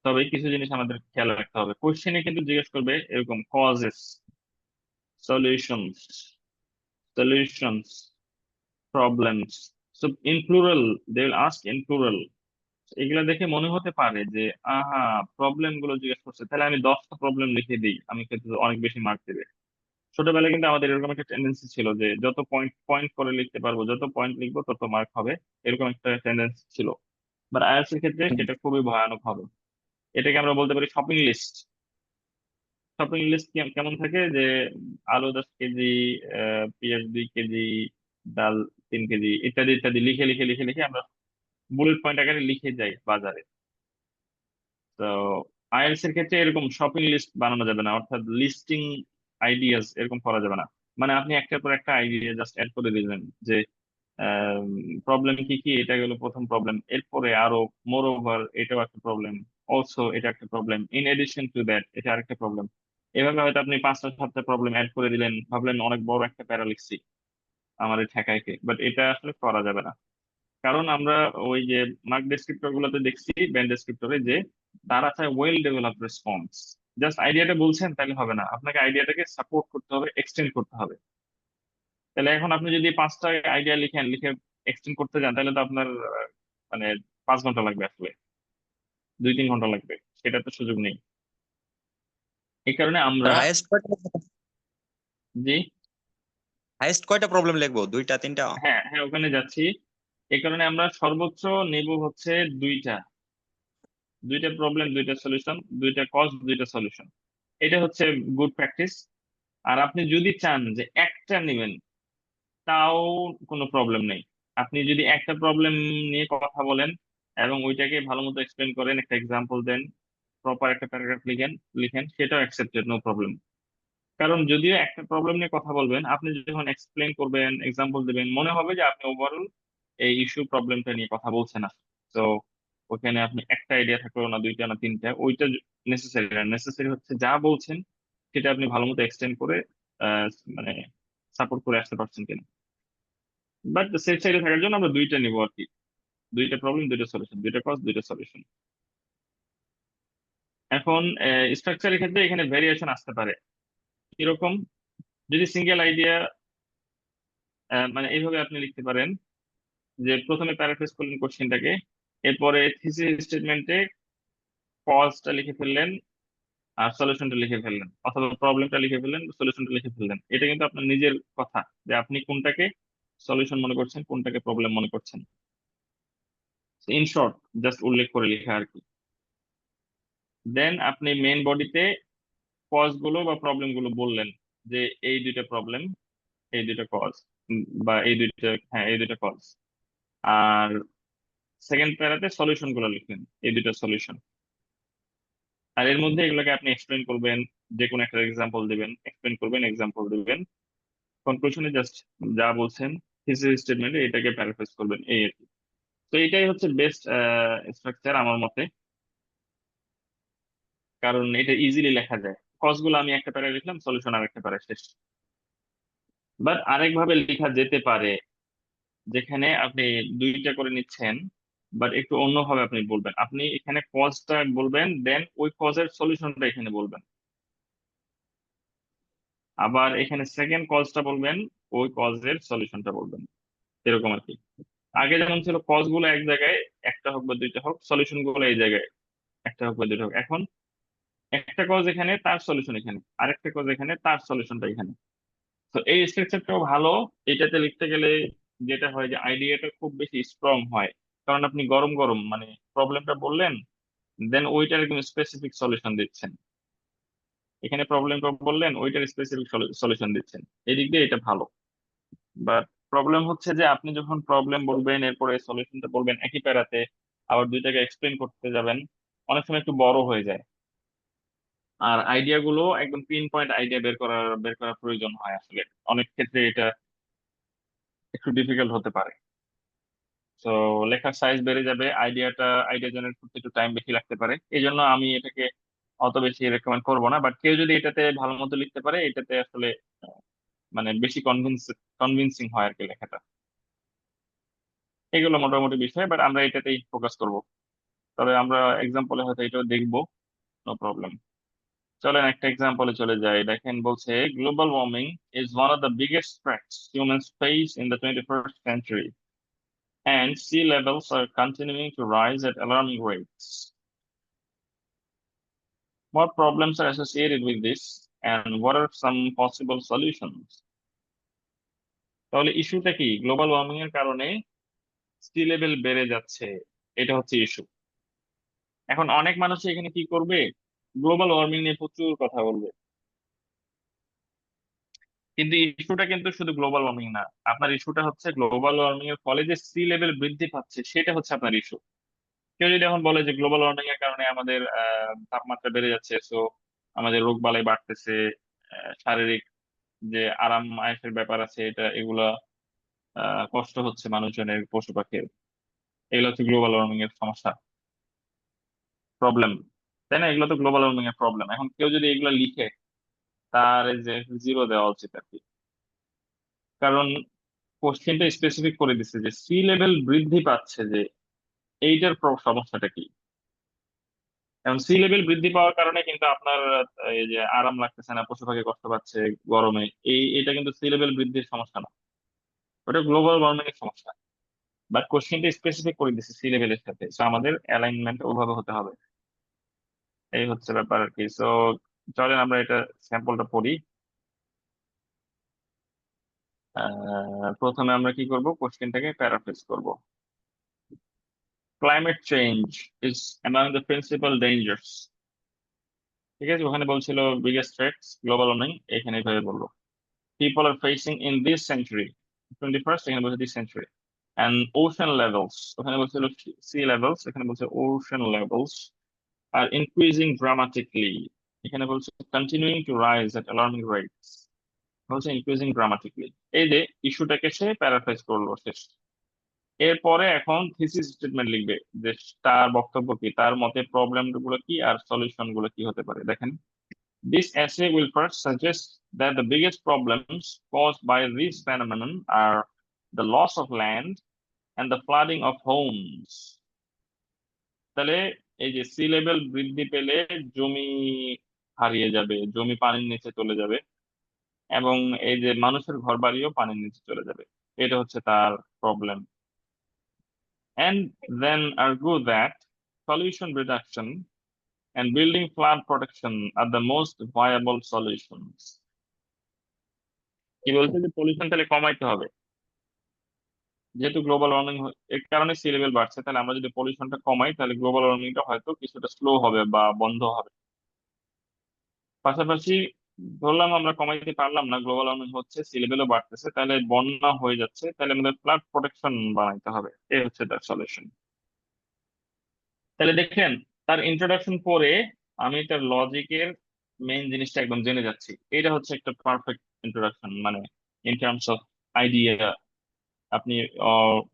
তবে কিছু জিনিস আমাদের খেয়াল রাখতে হবে, কোশ্চেনে কিন্তু জিজ্ঞেস করবে এরকম causes, solutions, solutions, problems. So in plural, they will ask in plural. এগুলা দেখে মনে হতে পারে যে আহা, প্রবলেম গুলো জিজ্ঞেস করছে, তাহলে আমি 10টা প্রবলেম লিখে দিই, আমি কিন্তু অনেক বেশি মার্ক দেবে। ছোটবেলায় কিন্তু আমাদের এরকম একটা টেন্ডেন্সি ছিল যে যত পয়েন্ট পয়েন্ট করে লিখতে পারবো, যত পয়েন্ট লিখবো তত মার্ক হবে, এরকম একটা টেন্ডেন্সি ছিল। বাট আইএলটিএস এর ক্ষেত্রে সেটা খুবই ভয়ানক হবে। এটাকে আমরা বলতে পারি শপিং লিস্ট। শপিং লিস্ট কেমন থাকে যে আলু 10 কেজি, পেঁয়াজ 2 কেজি, ডাল 3 কেজি, ইত্যাদি ইত্যাদি লিখে লিখে লিখে লিখে আমরা বুলেট পয়েন্ট আকারে লিখে যাই বাজারে। তো আইএলটিএস এর ক্ষেত্রে এরকম শপিং লিস্ট বানানো যাবে না, অর্থাৎ লিস্টিং আইডিয়াস এরকম করা যাবে না। মানে আপনি একটার পর একটা আইডিয়া জাস্ট অ্যাড করে দিলেন যে প্রবলেম কি কি, এটা গেল প্রথম প্রবলেম, এরপরে আরো মোর ওভার এটাও একটা প্রবলেম, অলসো এটা একটা problem, in addition to that এটা আরেকটা প্রবলেম। এভাবে হয়তো আপনি 5টা 7টা প্রবলেম অ্যাড করে দিলেন, ভাবলেন অনেক বড় একটা প্যারা লিখছি আমার এই ঠেকাইতে, বাট এটা আসলে করা যাবে না। কারণ আমরা ওই যে মার্ক ডেসক্রিপ্টর গুলোতে দেখছি, ব্যান্ড ডেসক্রিপ্টরে, যে তারা চায় ওয়েল ডেভেলপ রেসপন্স। জাস্ট আইডিয়াটা বলছেন তাহলে হবে না, আপনাকে আইডিয়াটাকে সাপোর্ট করতে হবে, এক্সটেন্ড করতে হবে। তাহলে এখন আপনি যদি 5টা আইডিয়া লিখেন, লিখে এক্সটেন্ড করতে যান, তাহলে তো আপনার মানে 5 ঘন্টা লাগবে আসলে, 2-3 ঘন্টা লাগবে, সেটা তো সুযোগ নেই। এই কারণে আমরা, জি, হাইয়েস্ট কয়টা প্রবলেম লিখবো, দুইটা তিনটা? হ্যাঁ হ্যাঁ ওখানে যাচ্ছি। এই কারণে আমরা সর্বোচ্চ নেব হচ্ছে দুইটা, দুইটা প্রবলেম দুইটা সলিউশন, দুইটা কজ দুইটা সলিউশন। এটা হচ্ছে গুড প্র্যাকটিস। আর আপনি যদি চান যে একটা নেবেন, তাও কোনো প্রবলেম নেই। আপনি যদি একটা প্রবলেম নিয়ে কথা বলেন এবং ওইটাকে ভালো মতো এক্সপ্লেন করেন, একটা এক্সাম্পল দেন, প্রপার একটা প্যারাগ্রাফ লিখেন লিখেন, সেটাও অ্যাকসেপ্টেড, নো প্রবলেম। কারণ যদিও একটা প্রবলেম নিয়ে কথা বলবেন, আপনি যখন এক্সপ্লেন করবেন, এক্সাম্পল দিবেন, মনে হবে যে আপনি ওভারঅল এই ইস্যু প্রবলেমটা নিয়ে কথা বলছেন না। তো ওখানে আপনি একটা আইডিয়া থাকলো না, দুইটা না তিনটা, ওইটা নেসেসারি না। নেসেসারি হচ্ছে যা বলছেন সেটা আপনি ভালো মতো এক্সটেন্ড করে আহ, মানে সাপোর্ট করে আসতে পারছেন কিনা। বাট সেফ সাইডে থাকার জন্য আমরা দুইটা নিবো আর কি, দুইটা প্রবলেম দুইটা সলিউশন, দুইটা কজ দুইটা সলিউশন। এখন স্ট্রাকচারের ক্ষেত্রে এখানে ভেরিয়েশন আসতে পারে। এরকম যদি সিঙ্গেল আইডিয়া, মানে এইভাবে আপনি লিখতে পারেন যে প্রথমে প্যারাফ্রেজ করলেন কোশ্চেনটাকে, এরপরে থিসিস স্টেটমেন্টে কজটা লিখে ফেললেন আর সলিউশনটা লিখে ফেললেন, অথবা প্রবলেমটা লিখে ফেললেন, সলিউশনটা লিখে ফেললেন। এটা কিন্তু আপনার নিজের কথা যে আপনি কোনটাকে সলিউশন মনে করছেন, কোনটাকে প্রবলেম মনে করছেন। ইন শর্ট জাস্ট উল্লেখ করে লেখা আর কি। দেন আপনি মেন বডিতে কজ গুলো বা প্রবলেম গুলো বললেন যে এই দুইটা প্রবলেম, এই দুইটা কজ, বা এই দুইটা, হ্যাঁ এই দুইটা কজ। আর সেকেন্ড প্যারাতে সলিউশন গুলো লিখলেন, এই দুইটা সলিউশন। আর এর মধ্যে এগুলোকে আপনি এক্সপ্লেন করবেন, যে কোনো একটা এক্সাম্পল দিবেন, এক্সপ্লেন করবেন, এক্সাম্পল দিবেন, কনক্লুশনে জাস্ট যা বলছেন থিসিস স্টেটমেন্টে এটাকে প্যারাফ্রেজ করবেন, এই আর কি। তো এটাই হচ্ছে বেস্ট স্ট্রাকচার আমার মতে, কারণ এটা ইজিলি লেখা যায়। কজ গুলো আমি একটা প্যারা লিখলাম, সলিউশন আর একটা প্যারা, শেষ। বাট আরেকভাবে লেখা যেতে পারে, যেখানে আপনি দুইটা করে নিচ্ছেন, বাট একটু অন্যভাবে আপনি বলবেন। আপনি এখানে কজটা বলবেন, দেন ওই কজের সলিউশনটা এখানে বলবেন, আবার এখানে সেকেন্ড কজটা বলবেন, ওই কজের সলিউশনটা বলবেন, এরকম আর কি। আগে যেমন ছিল কজ গুলো এক জায়গায়, একটা হোক বা দুইটা হোক, সলিউশন গুলো এই জায়গায় একটা হোক বা দুইটা হোক। এখন একটা কজ এখানে, তার সলিউশন এখানে, আরেকটা কজ এখানে, তার সলিউশনটা এখানে। তো এই স্ট্রাকচারটাও ভালো। এটাতে লিখতে গেলে যেটা হয় যে আইডিয়াটা খুব বেশি স্ট্রং হয়, কারণ আপনি গরম গরম মানে প্রবলেমটা বললেন, দেন ওইটার একদম স্পেসিফিক সলিউশন দিচ্ছেন। এখানে প্রবলেমটা বললেন, ওইটার স্পেসিফিক সলিউশন দিচ্ছেন। এই দিক দিয়ে এটা ভালো। বাট প্রবলেম হচ্ছে যে আপনি যখন প্রবলেম বলবেন এরপরে সলিউশনটা বলবেন একই প্যারাতে, আবার দুইটাকে এক্সপ্লেন করতে যাবেন, অনেক সময় একটু বড় হয়ে যায়। আর আইডিয়া গুলো একদম পিন পয়েন্ট আইডিয়া বের করার প্রয়োজন হয় আসলে। অনেক ক্ষেত্রে এটা একটু ডিফিকাল্ট হতে পারে। তো লেখার সাইজ বেড়ে যাবে, আইডিয়া জেনারেট করতে একটু টাইম বেশি লাগতে পারে। এই জন্য আমি এটাকে অত বেশি রেকমেন্ড করবো না। বাট কেউ যদি এটাতে ভালো মতো লিখতে পারে, এটাতে আসলে মানে বেশি কনভিনসিং হয় আর কি লেখাটা। এগুলো মোটামুটি বিষয়, বাট আমরা এটাতেই ফোকাস করব। তবে আমরা এক্সাম্পলে হয়তো এটাও দেখবো, নো প্রবলেম। চলেন একটা এক্সাম্পলে চলে যাই। দেখেন বলছে, global warming is one of the biggest threats humans face in the 21st century, and sea levels are continuing to rise at alarming rates. What problems are associated with this, and what are some possible solutions? তাহলে ইস্যুটা কি? Global warming এর কারণে sea level বেড়ে যাচ্ছে, এটা হচ্ছে issue. এখন অনেক মানুষ এখানে কি করবে, গ্লোবাল ওয়ার্মিং নিয়ে প্রচুর কথা বলবে, কিন্তু ইস্যুটা কিন্তু শুধু গ্লোবাল ওয়ার্মিং না। আপনার ইস্যুটা হচ্ছে গ্লোবাল ওয়ার্মিং এর ফলে যে সি লেভেল বৃদ্ধি পাচ্ছে, সেটা হচ্ছে আপনার ইস্যু। কেউ যদি এখন বলে যে গ্লোবাল ওয়ার্মিং এর কারণে আমাদের তাপমাত্রা বেড়ে যাচ্ছে, সো আমাদের রোগ বালাই বাড়তেছে, শারীরিক যে আরাম আয়েসের ব্যাপার আছে, এগুলা কষ্ট হচ্ছে মানুষজনের, পশু পাখির, এগুলো হচ্ছে গ্লোবাল ওয়ার্মিং এর সমস্যা, প্রবলেম, তাই না? এগুলো তো গ্লোবাল ওয়ার্মিং এর প্রবলেম। এখন কেউ যদি এগুলো লিখে, তার এই যে জিরো দেওয়া উচিত আর কি। কারণ কোশ্চেনটা স্পেসিফিক করে দিচ্ছে যে সি লেভেল বৃদ্ধি পাচ্ছে, যে এইটার সমস্যাটা কি। এখন সি লেভেল বৃদ্ধি পাওয়ার কারণে কিন্তু আপনার এই যে আরাম লাগতেছে না, পশু পাখি কষ্ট পাচ্ছে গরমে, এটা কিন্তু সি লেভেল বৃদ্ধির সমস্যা না, ওটা গ্লোবাল ওয়ার্মিং এর সমস্যা। বাট কোশ্চেনটা স্পেসিফিক করে দিচ্ছে সি লেভেলের সাথে, তো আমাদের অ্যালাইনমেন্ট ওভাবে হতে হবে। এই হচ্ছে ব্যাপার আর কি। সো চলেন আমরা এটা স্যাম্পলটা পড়ি। প্রথমে আমরা কি করব, কোশ্চেনটাকে প্যারাফ্রেজ করব। Climate change is among the principal dangers. ঠিক আছে, ওখানে বলছিল বিগেস্ট থ্রেটস গ্লোবাল ওয়ার্মিং, এখানে এইভাবে বলবো। People are facing in this century, 21st, এখানে বলছে this century, and ocean levels, ওখানে বলছিল sea levels, এখানে বলছে ocean levels are increasing dramatically, এখানে বলছে continuing to rise at alarming rates, বলছে increasing dramatically। এই যে ইস্যুটাকে সে প্যারাফ্রেজ করলো শেষ। এরপরে এখন থিসিস স্টেটমেন্ট লিখবে, যে তার বক্তব্য কি, তার মতে প্রবলেম গুলো কি আর সলিউশন গুলো কি হতে পারে। দেখেন, this essay will first suggest that the biggest problems caused by this phenomenon are the loss of land and the flooding of homes. তাহলে এই যে সি লেভেল বৃদ্ধি পেলে জমি হারিয়ে যাবে, জমি পানির নিচে চলে যাবে, এবং এই যে মানুষের ঘর বাড়িও পানির নিচে চলে যাবে, এটা হচ্ছে তার problem. And then argue that pollution reduction and building flood protection are the most viable solutions. কি বলছে, যে পলিউশন তাহলে কমাইতে হবে, যেহেতু গ্লোবাল ওয়ার্মিং এর কারণে সি লেভেল বাড়ছে, তাহলে আমরা যদি পলিউশনটা কমাই, তাহলে গ্লোবাল ওয়ার্মিংটা হয়তো কিছুটা স্লো হবে বা বন্ধ হবে। পাশাপাশি ধরলাম আমরা কমাইতে পারলাম না, গ্লোবাল ওয়ার্মিং হচ্ছে, সি লেভেলও বাড়তেছে, তাহলে বন্যা হয়ে যাচ্ছে, তাহলে আমাদের ফ্লাড প্রোটেকশন বানাইতে হবে। এই হচ্ছে তার সলিউশন। তাহলে দেখেন, তার ইন্ট্রোডাকশন পরে আমি তার লজিকের মেইন জিনিসটা একদম জেনে যাচ্ছি। এটা হচ্ছে একটা পারফেক্ট ইন্ট্রোডাকশন, মানে ইন টার্মস অফ আইডিয়া, আপনি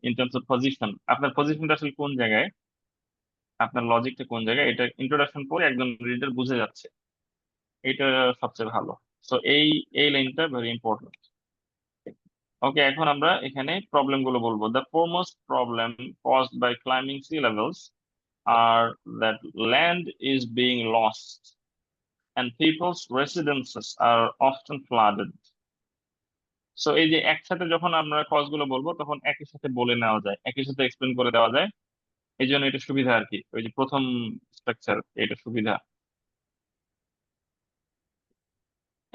ইন টার্মস অফ পজিশন, আপনার পজিশনটা আসলে কোন জায়গায়, আপনার লজিকটা কোন জায়গায়, এটা ইন্ট্রোডাকশন পরে একজন রিডার বুঝে যাচ্ছে, এটা সবচেয়ে ভালো। সো এই এই লাইনটা ভেরি ইম্পর্টেন্ট। ওকে, এখন আমরা এখানে প্রবলেম গুলো বলবো। The foremost problem caused by climbing sea levels আর that land is being lost and people's residences are often flooded. সো এই যে একসাথে যখন আমরা কজ গুলো বলবো তখন একই সাথে বলে নেওয়া যায়, একই সাথে এক্সপ্লেন করে দেওয়া যায়। এই জন্য এটা সুবিধা আর কি, ওই যে প্রথম স্ট্রাকচার এটা সুবিধা।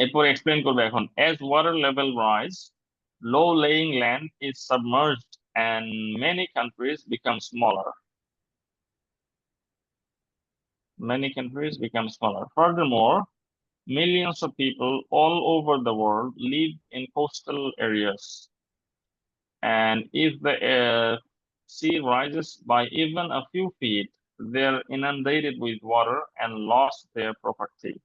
এরপর এক্সপ্লেন করবে এখন, as water level rise, low laying land is submerged and many countries become smaller. Many countries become smaller. Furthermore, millions of people all over the world live in coastal areas. And if the sea rises by even a few feet, they're inundated with water and lost their property.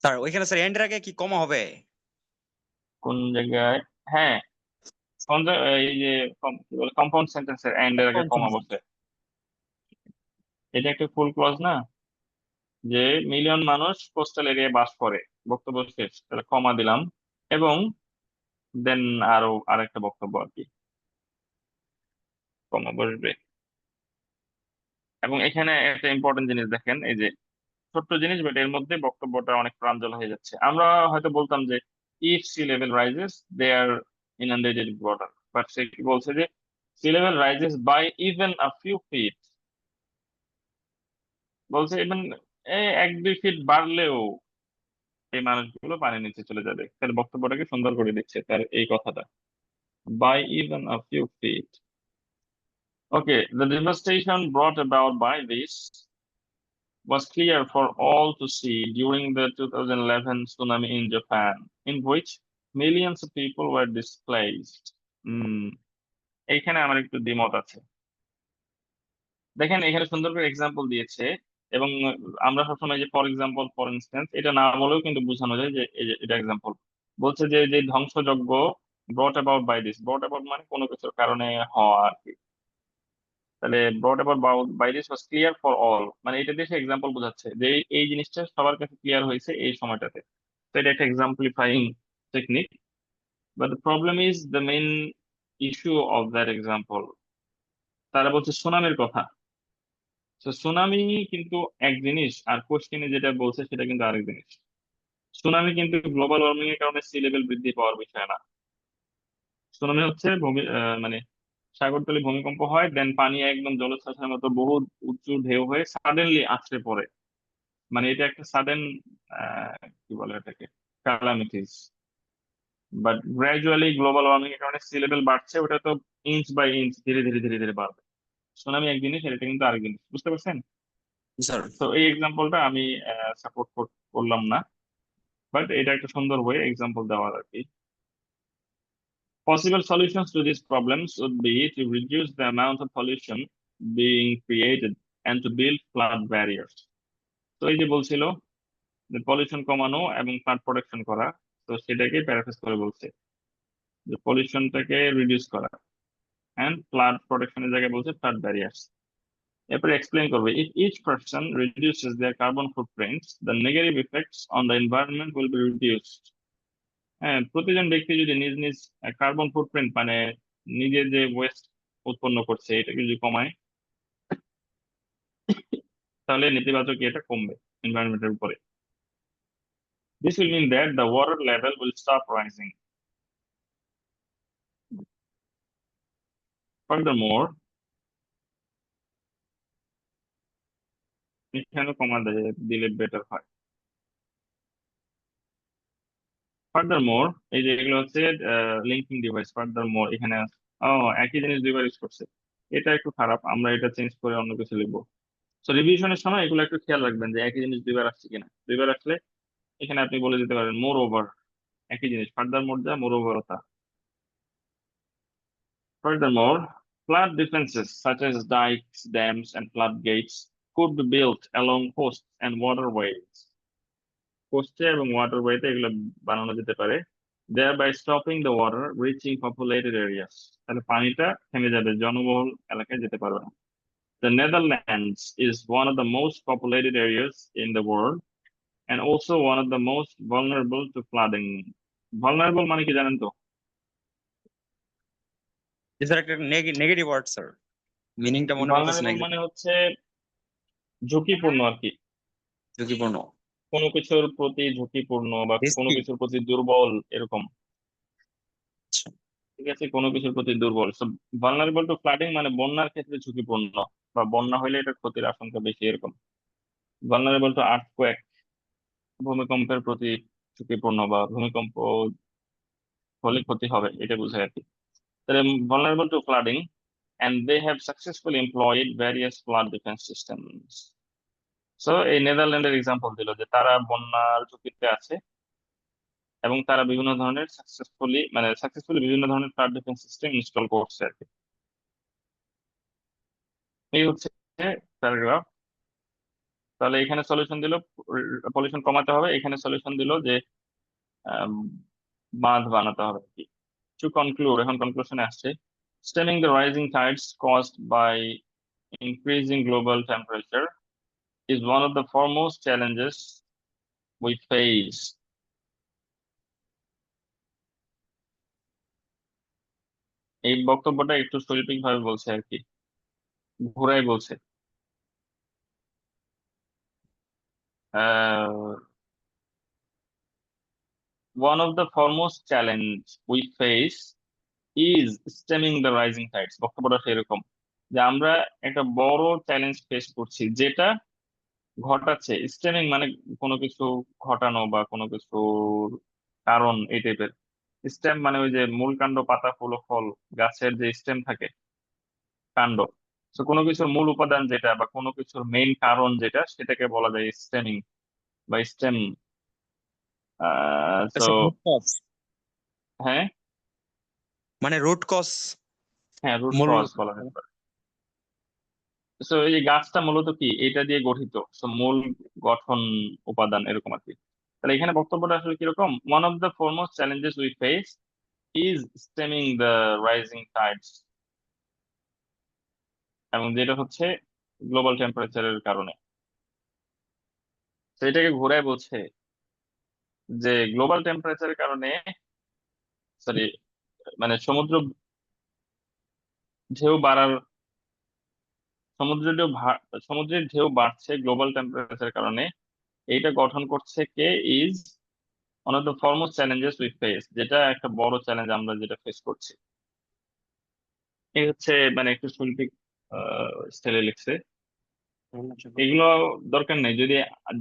Sir ওইখানে sir এন্ডের আগে কি কমা হবে? কোন জায়গায়? হ্যাঁ, এই যে কি বলে কম্পাউন্ড সেন্টেন্সের এন্ড এর আগে কমা বসে, এটা একটা ফুল ক্লজ না, যে মিলিয়ন মানুষ কোস্টাল এরিয়ায় বাস করে, বক্তব্য শেষ, তাহলে কমা দিলাম, এবং দেন আরো আরেকটা বক্তব্য আর কি, কমা বসবে। এবং এখানে একটা ইম্পর্টেন্ট জিনিস দেখেন, এই যে ছোট্ট জিনিস, বাট এর মধ্যে বক্তব্যটা অনেক প্রাঞ্জল হয়ে যাচ্ছে। আমরা হয়তো বলতাম যে if sea level rises they are inundated water, but সে কি বলছে যে sea level rises by even a few feet, বলছে ইভেন 1-2 ফিট বাড়লেও এই মানুষগুলো পানির নিচে চলে যাবে। তাহলে বক্তব্যটাকে সুন্দর করে দিচ্ছে তার এই কথাটা, by even a few feet. Okay, the devastation brought about by this was clear for all to see during the 2011 tsunami in Japan, in which millions of people were displaced. এইখানে আমার একটু দ্বিমত আছে। দেখেন এখানে সুন্দর করে এক্সাম্পল দিয়েছে, এবং আমরা সবসময় যে ফর এক্সাম্পল ফর ইনস্ট্যান্স এটা না বলেও কিন্তু বোঝানো যায় যে এটা এক্সাম্পল। বলছে যে যে ধ্বংসযজ্ঞ brought about by this, brought about মানে কোনো কিছুর কারণে হওয়া আর কি। তাহলে brought about by this was clear for all, মানে এটা দিয়ে এক্সাম্পল বোঝাচ্ছে যে এই জিনিসটা সবার কাছে ক্লিয়ার হয়েছে এই সময়টাতে। তো এটা একটা exemplifying technique, but the problem is the main issue of that example. তারা বলছে সুনামের কথা। তো সুনামি কিন্তু এক জিনিস, আর কোশ্চেনে যেটা বলছে সেটা কিন্তু আরেক জিনিস। সুনামি কিন্তু গ্লোবাল ওয়ার্মিং এর কারণে সি লেভেল বৃদ্ধি পাওয়ার বিষয় না। সুনামি হচ্ছে মানে সাগরতলে ভূমিকম্প হয়, দেন পানি একদম জলোচ্ছ্বাসের মতো বহু উঁচু ঢেউ হয়ে সাডেনলি আছড়ে পড়ে, মানে এটা একটা সাডেন কি বলে এটাকে, calamities. But gradually global warming এর কারণে সি লেভেল বাড়ছে, ওটা তো ইঞ্চ বাই ইঞ্চ ধীরে ধীরে ধীরে ধীরে বাড়বে। সুনামি এক জিনিস, আর এটা কিন্তু আরেক জিনিস, বুঝতে পারছেন? স্যার তো এই এক্সাম্পলটা আমি সাপোর্ট করলাম না, বাট এটা একটা সুন্দর ওয়ে এক্সাম্পল দেওয়ার আর কি। Possible solutions to these problems would be to reduce the amount of pollution being created and to build flood barriers. তো এই যে বলছিল যে পলিউশন কমানো এবং ফ্লাড প্রোটেকশন করা, তো সেটাকে প্যারাফ্রেজ করে বলছে যে পলিউশনটাকে রিডিউস করা এন্ড ফ্লাড প্রোটেকশনের জায়গায় বলছে ফ্লাড ব্যারিয়ার্স। এরপরে এক্সপ্লেন করবে, if each person reduces their carbon footprints, the negative effects on the environment will be reduced. হ্যাঁ, প্রতিজন ব্যক্তি যদি নিজ নিজ কার্বন ফুটপ্রিন্ট মানে নিজে যে ওয়েস্ট উৎপন্ন করছে এটাকে যদি কমায়, তাহলে নেতিবাচক এটা কমবে এনভায়রনমেন্টের উপরে। This will mean that the water level will stop rising. Furthermore, এখানে কমা দিলে বেটার হয়। Furthermore, এই যে এগুলো হচ্ছে লিঙ্কিং ডিভাইস। Furthermore এখানে একই জিনিস দুইবার ইউজ করছে, এটা একটু খারাপ, আমরা এটা চেঞ্জ করে অন্য কিছু লিখবো। তো রিভিশনের সময় এগুলো একটু খেয়াল রাখবেন যে একই জিনিস দুইবার আসছে কিনা। দুইবার আসলে এখানে আপনি বলে দিতে পারেন মোর ওভার, একই জিনিস, ফার্দার মোর যা মোর ওভার তা। Furthermore, flood defenses such as dikes, dams, and floodgates could be built along coasts and waterways. কোস্টে এবং ওয়াটারওয়েতে এগুলো বানানো যেতে পারে, thereby stopping the water reaching populated areas. তাহলে পানিটা থেমে যাবে, জনবহুল এলাকায় যেতে পারবে না। The Netherlands is one of the most populated areas in the world and also one of the most vulnerable to flooding. Vulnerable মানে কি জানেন তো? স্যার একটা নেগেটিভ ওয়ার্ড স্যার, মিনিংটা মনে পড়তেছে না ভালনারেবল মানে হচ্ছে ঝুঁকিপূর্ণ আর কি। ঝুঁকিপূর্ণ। কোনো কিছুর প্রতি ঝুঁকিপূর্ণ বা কোনো রিস্কি। কিছুর প্রতি দুর্বল এরকম। ঠিক আছে, কোনো কিছুর প্রতি দুর্বল। ভালনারেবল টু ফ্লাডিং মানে বন্যার ক্ষেত্রে ঝুঁকিপূর্ণ, বা বন্যা হইলে এটা ক্ষতির আশঙ্কা বেশি এরকম। ভালনারেবল টু আর্থকোয়েক, ভূমিকম্পের প্রতি ঝুঁকিপূর্ণ বা ভূমিকম্প হলে ক্ষতি হবে, এটা বোঝায় আর কি। তাহলে vulnerable to flooding and they have successfully employed various flood defense systems. So এই নেদারল্যান্ডের এক্সাম্পল দিল যে তারা বন্যার ঝুঁকিতে আছে এবং তারা বিভিন্ন ধরনের সাকসেসফুলি বিভিন্ন ধরনের ফ্লাড ডিফেন্স সিস্টেম ইনস্টল করছে আর কি। এই হচ্ছে প্যারাগ্রাফ। তাহলে এখানে সলিউশন দিল পলিউশন কমাতে হবে, এখানে সলিউশন দিল যে আম, বাঁধ বানাতে হবে আর কি। টু কনক্লুড, এখন কনক্লুশনে আসছে। Stemming the rising tides caused by increasing global temperature is one of the foremost challenges we face. এই বক্তব্যটা একটু শৈল্পিক ভাবে বলছে আর কি, ঘোরায় বলছে। One of the foremost challenge we face is stemming the rising tides, বক্তব্যটা সেরকম যে আমরা একটা বড় চ্যালেঞ্জ ফেস করছি, যেটা ঘটাচ্ছে। স্টেমিং মানে কোনো কিছু ঘটানো বা কোনো কিছুর কারণ, এই টাইপের। স্টেম মানে ওই যে মূল কাণ্ড, পাতা, ফুল ও ফল, গাছের যে স্টেম থাকে, কাণ্ড। তো কোনো কিছুর মূল উপাদান যেটা বা কোনো কিছুর মেইন কারণ যেটা, সেটাকে বলা যায় স্টেমিং বা স্টেম। তো রুট কজ, হ্যাঁ, মানে রুট কজ, হ্যাঁ, রুট মূল। কজ বলা যেতে পারে। তো এই যে গাছটা মূলত কি, এটা দিয়ে গঠিত, তো মূল গঠন উপাদান এরকম আর কি। তাহলে এখানে বক্তব্যটা আসলে কিরকম, one of the foremost challenges we face is stemming the rising Tides, এবং যেটা হচ্ছে গ্লোবাল টেম্পারেচারের কারণে। তো এটাকে ঘুরায় বলছে যে গ্লোবাল টেম্পারেচারের কারণে, সরি, মানে ঢেউ বাড়ার সমুদ্রের ঢেউ সমুদ্রের ঢেউ বাড়ছে গ্লোবাল টেম্পারেচারের কারণে। এইটা গঠন করছে কে, is one of the foremost challenges we face, যেটা একটা বড় চ্যালেঞ্জ আমরা যেটা ফেস করছি। এই হচ্ছে মানে একটু শৈল্পিক স্টাইলে লিখছে। এগুলো দরকার নেই, যদি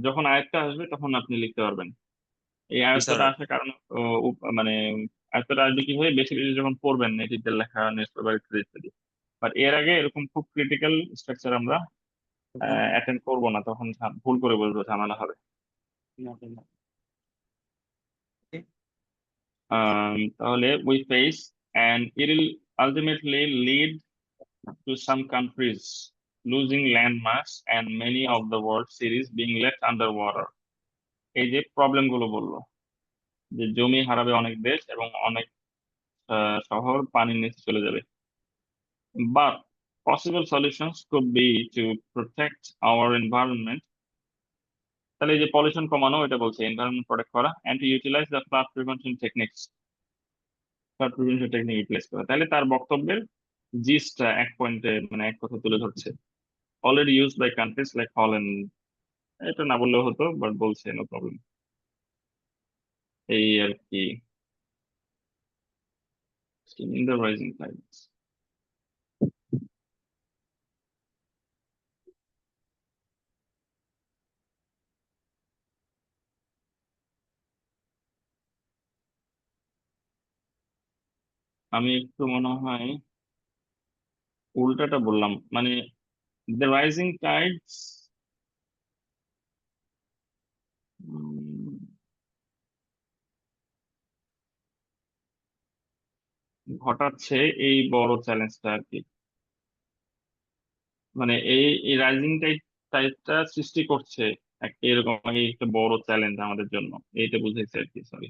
যখন আয়ত্তটা আসবে তখন আপনি লিখতে পারবেন। এই স্যার, আয়ত্তটা আসার কারণ মানে আয়ত্তটা আসবে কি হয়ে, বেশি বেশি যখন পড়বেন নেটিভদের লেখা, নিউজ পেপার ইত্যাদি ইত্যাদি। বাট এর আগে এরকম খুব ক্রিটিক্যাল স্ট্রাকচার আমরা অ্যাটেন্ড করবো না, তখন ভুল করে বলবো, ঝামেলা হবে। তাহলে we face and it will ultimately lead to some countries losing land mass and many of the world series being left underwater. এই যে প্রবলেম গুলো বললো, যে জমি হারাবে অনেক দেশ এবং অনেক শহর পানির নিচে চলে যাবে। But possible solutions could be to protect our environment. তাহলে এই যে পলিউশন কমানো, এটা বলছে এনভায়রনমেন্ট প্রোটেক্ট করা, and to utilize the flood prevention techniques, flood prevention technique utilise করা। তাহলে তার বক্তব্যের জিসটা এক পয়েন্টে, মানে এক কথা তুলে ধরছে। Already use by countries like Holland, এটা না বললেও হতো, বাট বলছে, নো প্রবলেম। এই আর কি, in the rising tides। আমি একটু মনে হয় উল্টাটা বললাম, মানে দ্য রাইজিং টাইডস ঘটাচ্ছে এই বড় চ্যালেঞ্জটা আর কি, মানে এই রাইজিং টাইডটা সৃষ্টি করছে এরকম একটা বড় চ্যালেঞ্জ আমাদের জন্য, এইটা বুঝাইছে আর কি, সরি।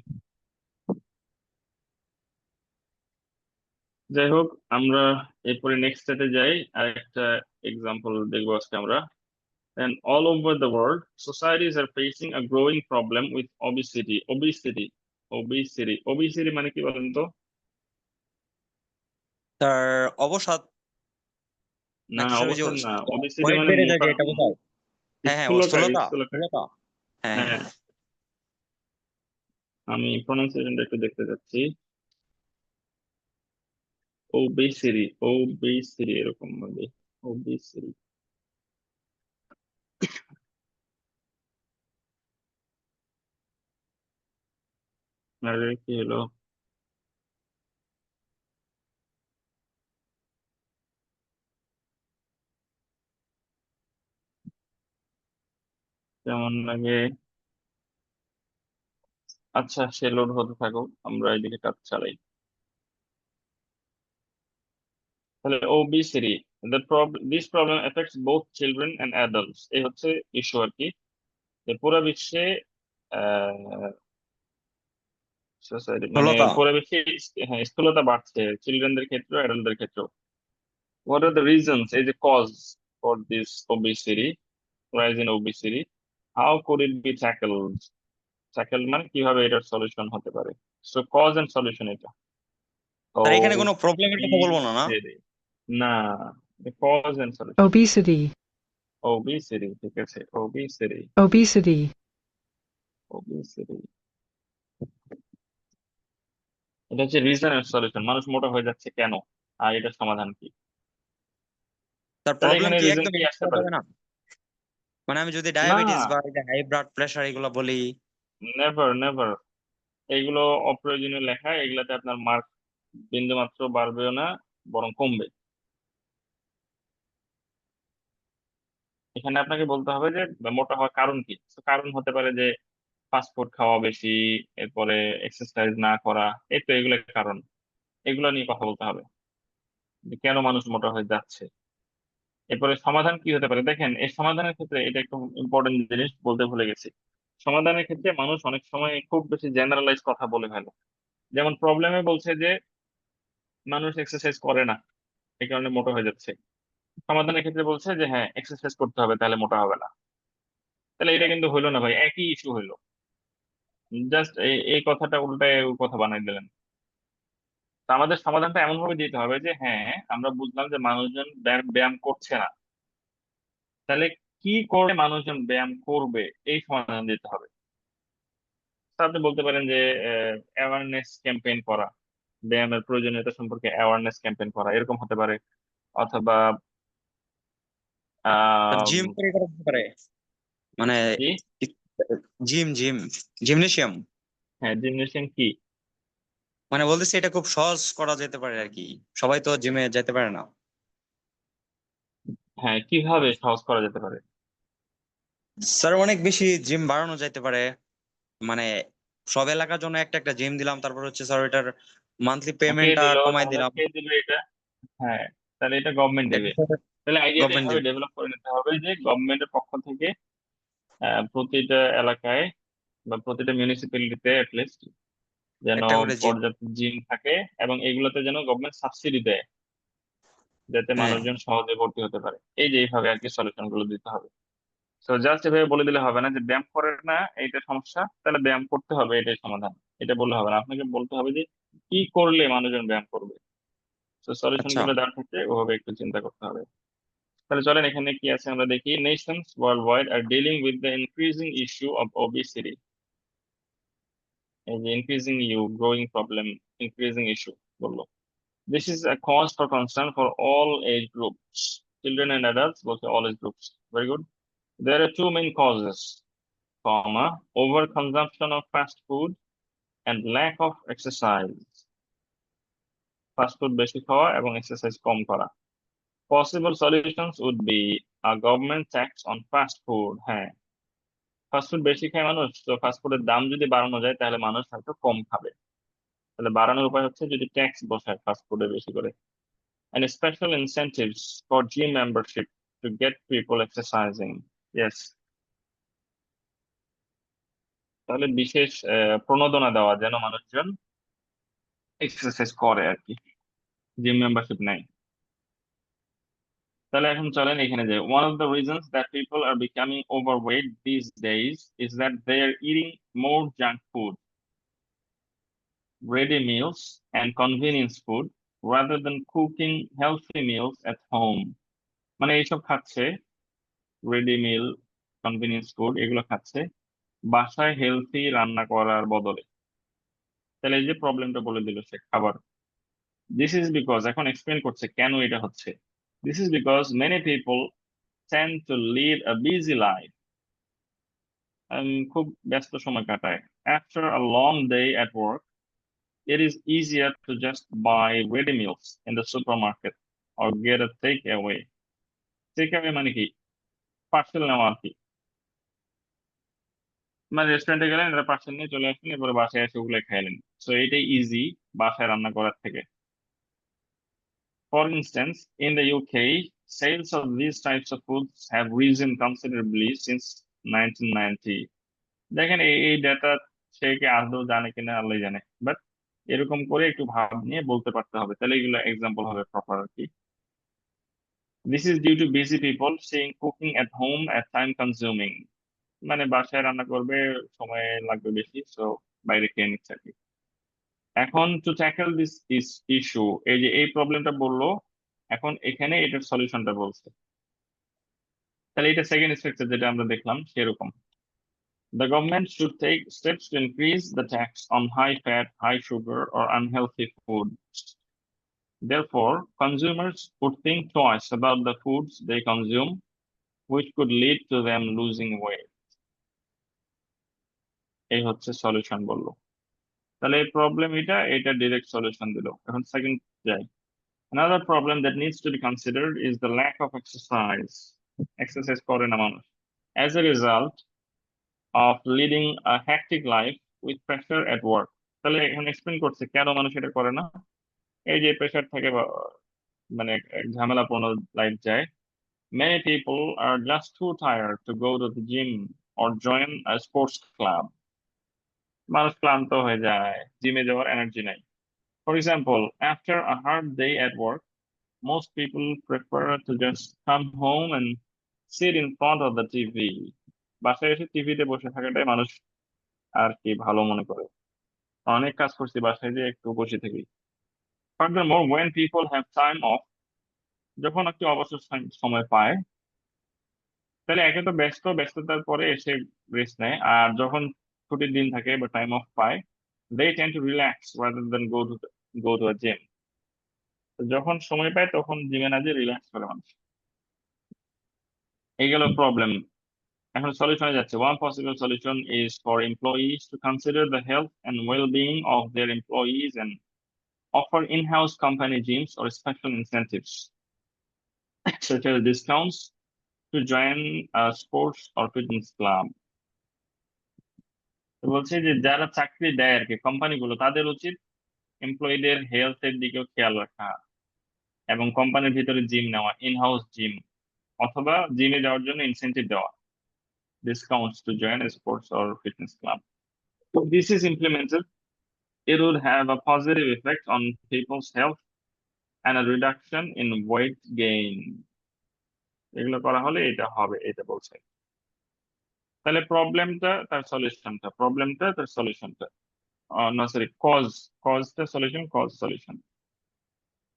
যাই হোক, আমরা এরপরে নেক্সট স্টেটে যাই, আর একটা এক্সাম্পল দেখবো আজকে আমরা। And all over the world, societies are facing a growing problem with obesity. Obesity মানে কি বলেন তো? তার অবসাদ, না, নাকি স্যার ওই যে অবস্থা না, ওবেসিটি ওয়েট মানে বেড়ে যায় মোটা, যে, এটা বোঝায়? হ্যাঁ হ্যাঁ, ও স্থূলতা, স্থূলতা, স্থূলতা। স্থূলতা। হ্যাঁ হ্যাঁ, আমি প্রনাউন্সিয়েশনটা একটু দেখতে যাচ্ছি। ওবেসিরি, ওবেসিরি এরকম ভাবে, ওবেসিরি। আরে কি হলো? কেমন লাগে? আচ্ছা, সে লোড হতে থাকুক, আমরা এদিকে কাজ চালাই। তাহলে obesity, this problem affects both children and adults, এই হচ্ছে ইস্যু আর কি। যে পুরো বিশ্বে সোসাইটি মানে স্থূলতা। পুরো বিশ্বে হ্যাঁ, স্থূলতা বাড়ছে চিলড্রেনদের ক্ষেত্রে, অ্যাডাল্টদের ক্ষেত্রে। হোয়াট আর দ্য রিজনস, এই যে cause for this obesity, rise in obesity, how could it be tackled? Tackle মানে কিভাবে এটার সলিউশন হতে পারে? সো কজ এন্ড সলিউশন এটা স্যার এখানে কোনো প্রবলেমের কথা বলবো না, না? ওবেসিটি, না, cause and solution. obesity, obesity, ঠিক আছে, ওবেসিটি, obesity, ওবেসিটি। এটা হচ্ছে রিজন এন্ড সলিউশন, মানুষ মোটা হয়ে যাচ্ছে কেন, আর এটার সমাধান কি? তার তাহলে প্রবলেম এখানে কি রিজন একদম কি এক আসতে করা পারে? যাবে না? মানে আমি যদি না, ডায়াবেটিস বা হাই ব্লাড প্রেশার এগুলো বলি। নেভার নেভার, এগুলো অপ্রয়োজনীয় লেখা, এগুলাতে আপনার মার্ক বিন্দু মাত্র বাড়বেও না, বরং কমবে। এখানে আপনাকে বলতে হবে যে মোটা হওয়ার কারণ কি। তো কারণ হতে পারে যে ফাস্ট ফুড খাওয়া বেশি, এরপরে এক্সারসাইজ না করা, এই তো এগুলো কারণ। এগুলো নিয়ে কথা বলতে হবে যে কেন মানুষ মোটা হয়ে যাচ্ছে। এরপরে সমাধান কি হতে পারে, দেখেন এই সমাধানের ক্ষেত্রে এটা একটু ইম্পর্টেন্ট জিনিস বলতে ভুলে গেছি। সমাধানের ক্ষেত্রে মানুষ অনেক সময় খুব বেশি জেনারেলাইজ কথা বলে ফেলে। যেমন প্রবলেমে বলছে যে মানুষ এক্সারসাইজ করে না, এই কারণে মোটা হয়ে যাচ্ছে। সমাধানের ক্ষেত্রে বলছে যে হ্যাঁ, এক্সারসাইজ করতে হবে, তাহলে মোটা হবে না। তাহলে এটা কিন্তু হইলো না ভাই, একই ইস্যু হইলো, জাস্ট এই কথাটা উল্টায় ওই কথা বানাই দিলেন। তো আমাদের সমাধানটা এমন ভাবে দিতে হবে যে হ্যাঁ, আমরা বুঝলাম যে মানুষজন ব্যায়াম করছে না, তাহলে কি করে মানুষজন ব্যায়াম করবে, এই সমাধান দিতে হবে। তো আপনি বলতে পারেন যে অ্যাওয়ারনেস ক্যাম্পেইন করা, ব্যায়ামের প্রয়োজনীয়তা সম্পর্কে অ্যাওয়ারনেস ক্যাম্পেইন করা, এরকম হতে পারে। অথবা আহ জিম করে করা যেতে পারে, মানে কি, জিম জিম জিমনেশিয়াম। হ্যাঁ, জিমনেশিয়াম কি? মানে বলতেছি এটা খুব সহজ করা যেতে পারে আর কি, সবাই তো জিমে যেতে পারে না। হ্যাঁ, কিভাবে সহজ করা যেতে পারে? স্যার অনেক বেশি জিম বাড়ানো যাইতে পারে, মানে সব এলাকার জন্য একটা একটা জিম দিলাম, তারপর হচ্ছে স্যার এটার মান্থলি কে পেমেন্টটা দিল কমাই তাহলে, দিলাম। কে দিবে এটা? হ্যাঁ, তাহলে এটা গভর্নমেন্ট এটা দিবে। তাহলে আইডিয়াটা গভর্নমেন্ট এইভাবে দিবে ডেভেলপ করে নিতে হবে যে গভর্নমেন্টের পক্ষ থেকে প্রতিটা এলাকায় বা প্রতিটা মিউনিসিপ্যালিটিতে লিস্ট যেন একটা করে জিম। পর্যাপ্ত জিম থাকে, এবং এগুলোতে যেন গভর্নমেন্ট সাবসিডি দেয়, যাতে হ্যাঁ মানুষজন সহজে ভর্তি হতে পারে। এই যে এইভাবে আর কি সলিউশন গুলো দিতে হবে। তো জাস্ট এভাবে বলে দিলে হবে না যে ব্যায়াম করে না এইটা সমস্যা, তাহলে ব্যায়াম করতে হবে এটাই সমাধান, এটা বললে হবে না। আপনাকে বলতে হবে যে কি করলে মানুষজন ব্যায়াম করবে। তো সলিউশন আচ্ছা। গুলো দেওয়ার ক্ষেত্রে ওভাবে একটু চিন্তা করতে হবে। তাহলে চলেন এখানে কি আছে আমরা দেখি। Nations worldwide are dealing with the increasing issue of obesity, এই যে increasing you, growing problem, increasing issue বললো। This is a cause for concern for all age groups, children and adults, both all age groups. Very good. There are two main causes, comma, overconsumption of fast food and lack of exercise. Fast food বেশি খাওয়া এবং exercise কম করা। Possible solutions would be a government tax on fast food. হ্যাঁ, fast food বেশি খায় মানুষ, তো fast ফুডের দাম যদি বাড়ানো যায় তাহলে মানুষ হয়তো কম খাবে। তাহলে বাড়ানোর উপায় হচ্ছে যদি ট্যাক্স বসায় ফাস্ট ফুডে বেশি করে। And special incentives for gym membership to get people exercising. Yes. তাহলে বিশেষ প্রণোদনা দেওয়া যেন মানুষজন এক্সারসাইজ করে আর কি, জিম মেম্বারশিপ নেয়। তাহলে এখন চলেন এখানে যাই। One of the reasons that people are becoming overweight these days is that they are eating more junk food, ready meals, and convenience food rather than cooking healthy meals at home. মানে এইসব খাচ্ছে, ready মিল, convenience food, এগুলো খাচ্ছে, বাসায় healthy রান্না করার বদলে। তাহলে এই যে প্রবলেমটা বলে দিল সে খাবার। দিস ইজ বিকজ, এখন এক্সপ্লেন করছে কেন এটা হচ্ছে। This is because many people tend to lead a busy life, খুব ব্যস্ত সময় কাটায়। After a long day at work, it is easier to just buy ready meals in the supermarket or get a takeaway. Takeaway মানে কি? Parcel নেওয়া আর কি। মানে রেস্টুরেন্টে গেলেন, এটা পার্সেল নিয়ে চলে আসলেন, এরপরে বাসায় এসে ওগুলো খাইলেন। সো এটাই ইজি বাসায় রান্না করার থেকে। For instance, in the UK, sales of these types of foods have risen considerably since 1990. দেখেন এই ডেটা সে কি আদৌ জানে কিনা আল্লাহ জানে, বাট এরকম করে একটু ভাব নিয়ে বলতে পারতে হবে, তাহলে এগুলো এক্সাম্পল হবে প্রপার আর কি। This is due to busy people seeing cooking at home at time consuming, মানে বাসায় রান্না করবে, সময় লাগবে বেশি, সো বাইরে খেয়ে নিচ্ছে আর কি। এখন টু ট্যাকল দিস ইস্যু, এই যে এই প্রবলেমটা বললো, এখন এখানে এটার সলিউশনটা বলছে। তাহলে এটা সেকেন্ড স্ট্রাকচার যেটা আমরা দেখলাম সেরকম। The government should take steps to increase the tax on high fat, high sugar, or unhealthy foods. Therefore, consumers would think twice about the foods they consume, which could lead to them losing weight. এই হচ্ছে solution বললো। তাহলে এই problem এটা direct solution দিল। এখন second যাই। Another problem that needs to be considered is the lack of exercise. Exercise করে না মানুষ। As a result of leading a hectic life with pressure at work. তাহলে এখন এক্সপ্লেন করছে কেন মানুষ এটা করে না। এই যে প্রেশার থাকে বা মানে ঝামেলাপূর্ণ লাইফ যায়। Many people are just too tired to go to the gym or join a sports club. মানুষ ক্লান্ত হয়ে যায়, জিমে যাওয়ার এনার্জি নাই। For example, after a hard day at work, most people prefer to just come home and sit in front of the TV. বাসায় এসে টিভিতে বসে থাকাটাই মানুষ আর কি ভালো মনে করে। অনেক কাজ করছি, বাসায় যে একটু বসে থাকি। Furthermore, when people have time off, যখন একটু অবসর সময় পায়, তাহলে একে তো ব্যস্ততার পরে এসে রেস্ট নেয়, আর যখন ছুটির দিন থাকে বা টাইম অফ পায়, they tend to relax rather than go to a gym. তো যখন সময় পায় তখন জিমে না যেয়ে রিল্যাক্স করে মানুষ। এই গেল প্রবলেম। এখন সলিউশনে যাচ্ছে। One possible solution is for employees to consider the health and well-being of their employees and offer in-house company gyms or special incentives, such as discounts to join a sports or fitness club. তো বলছে যে যারা চাকরি দেয় আর কি কোম্পানিগুলো, তাদের উচিত এমপ্লয়ীদের হেলথের দিকেও খেয়াল রাখা এবং কোম্পানির ভিতরে জিম নেওয়া, ইনহাউস জিম, অথবা জিমে যাওয়ার জন্য ইনসেন্টিভ দেওয়া, discounts to join a sports or fitness club. So this is implemented, it would have a positive effect on people's health and a reduction in weight gain. এগুলো করা হলে এটা হবে, এটা বলছে। তাহলে প্রবলেমটা তার সলিউশনটা না, সরি, কজটা solution, cause solution.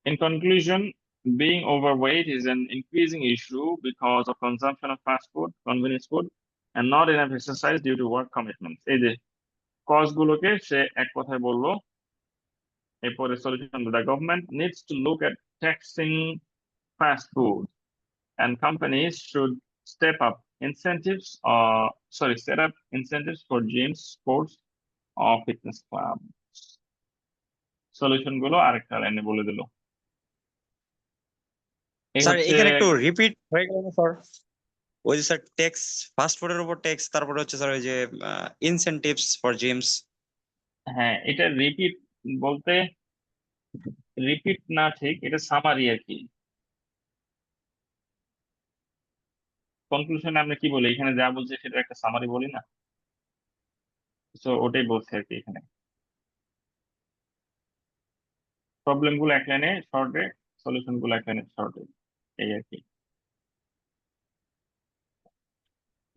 In conclusion, being overweight is an increasing issue because of consumption of fast food, convenience food, and not enough exercise due to work commitments. এই যে কজ গুলোকে সে এক কথায় বললো। এরপরে solution, the government needs to look at taxing fast food and companies should step up incentives set up incentives for gyms, sports or fitness clubs. Solution গুলো আরেকটা লাইনে বলে দিল। এই স্যার হচ্ছে এখানে একটু রিপিট হয়ে গেল না স্যার? ওই যে স্যার ট্যাক্স, ফাস্ট ফুডের উপর ট্যাক্স, তারপরে হচ্ছে স্যার ওই যে ইনসেনটিভস ফর জিমস। হ্যাঁ, এটা রিপিট বলতে, রিপিট না ঠিক, এটা সামারি আর কি। কনক্লুশনে আমরা কি বলি, এখানে যা বলছে সেটা একটা সামারি বলি না, তো ওটাই বলছে আর কি। এখানে প্রবলেম গুলো এক লাইনে শর্টে, সলিউশন গুলো এক লাইনে শর্টে, এই আর কি।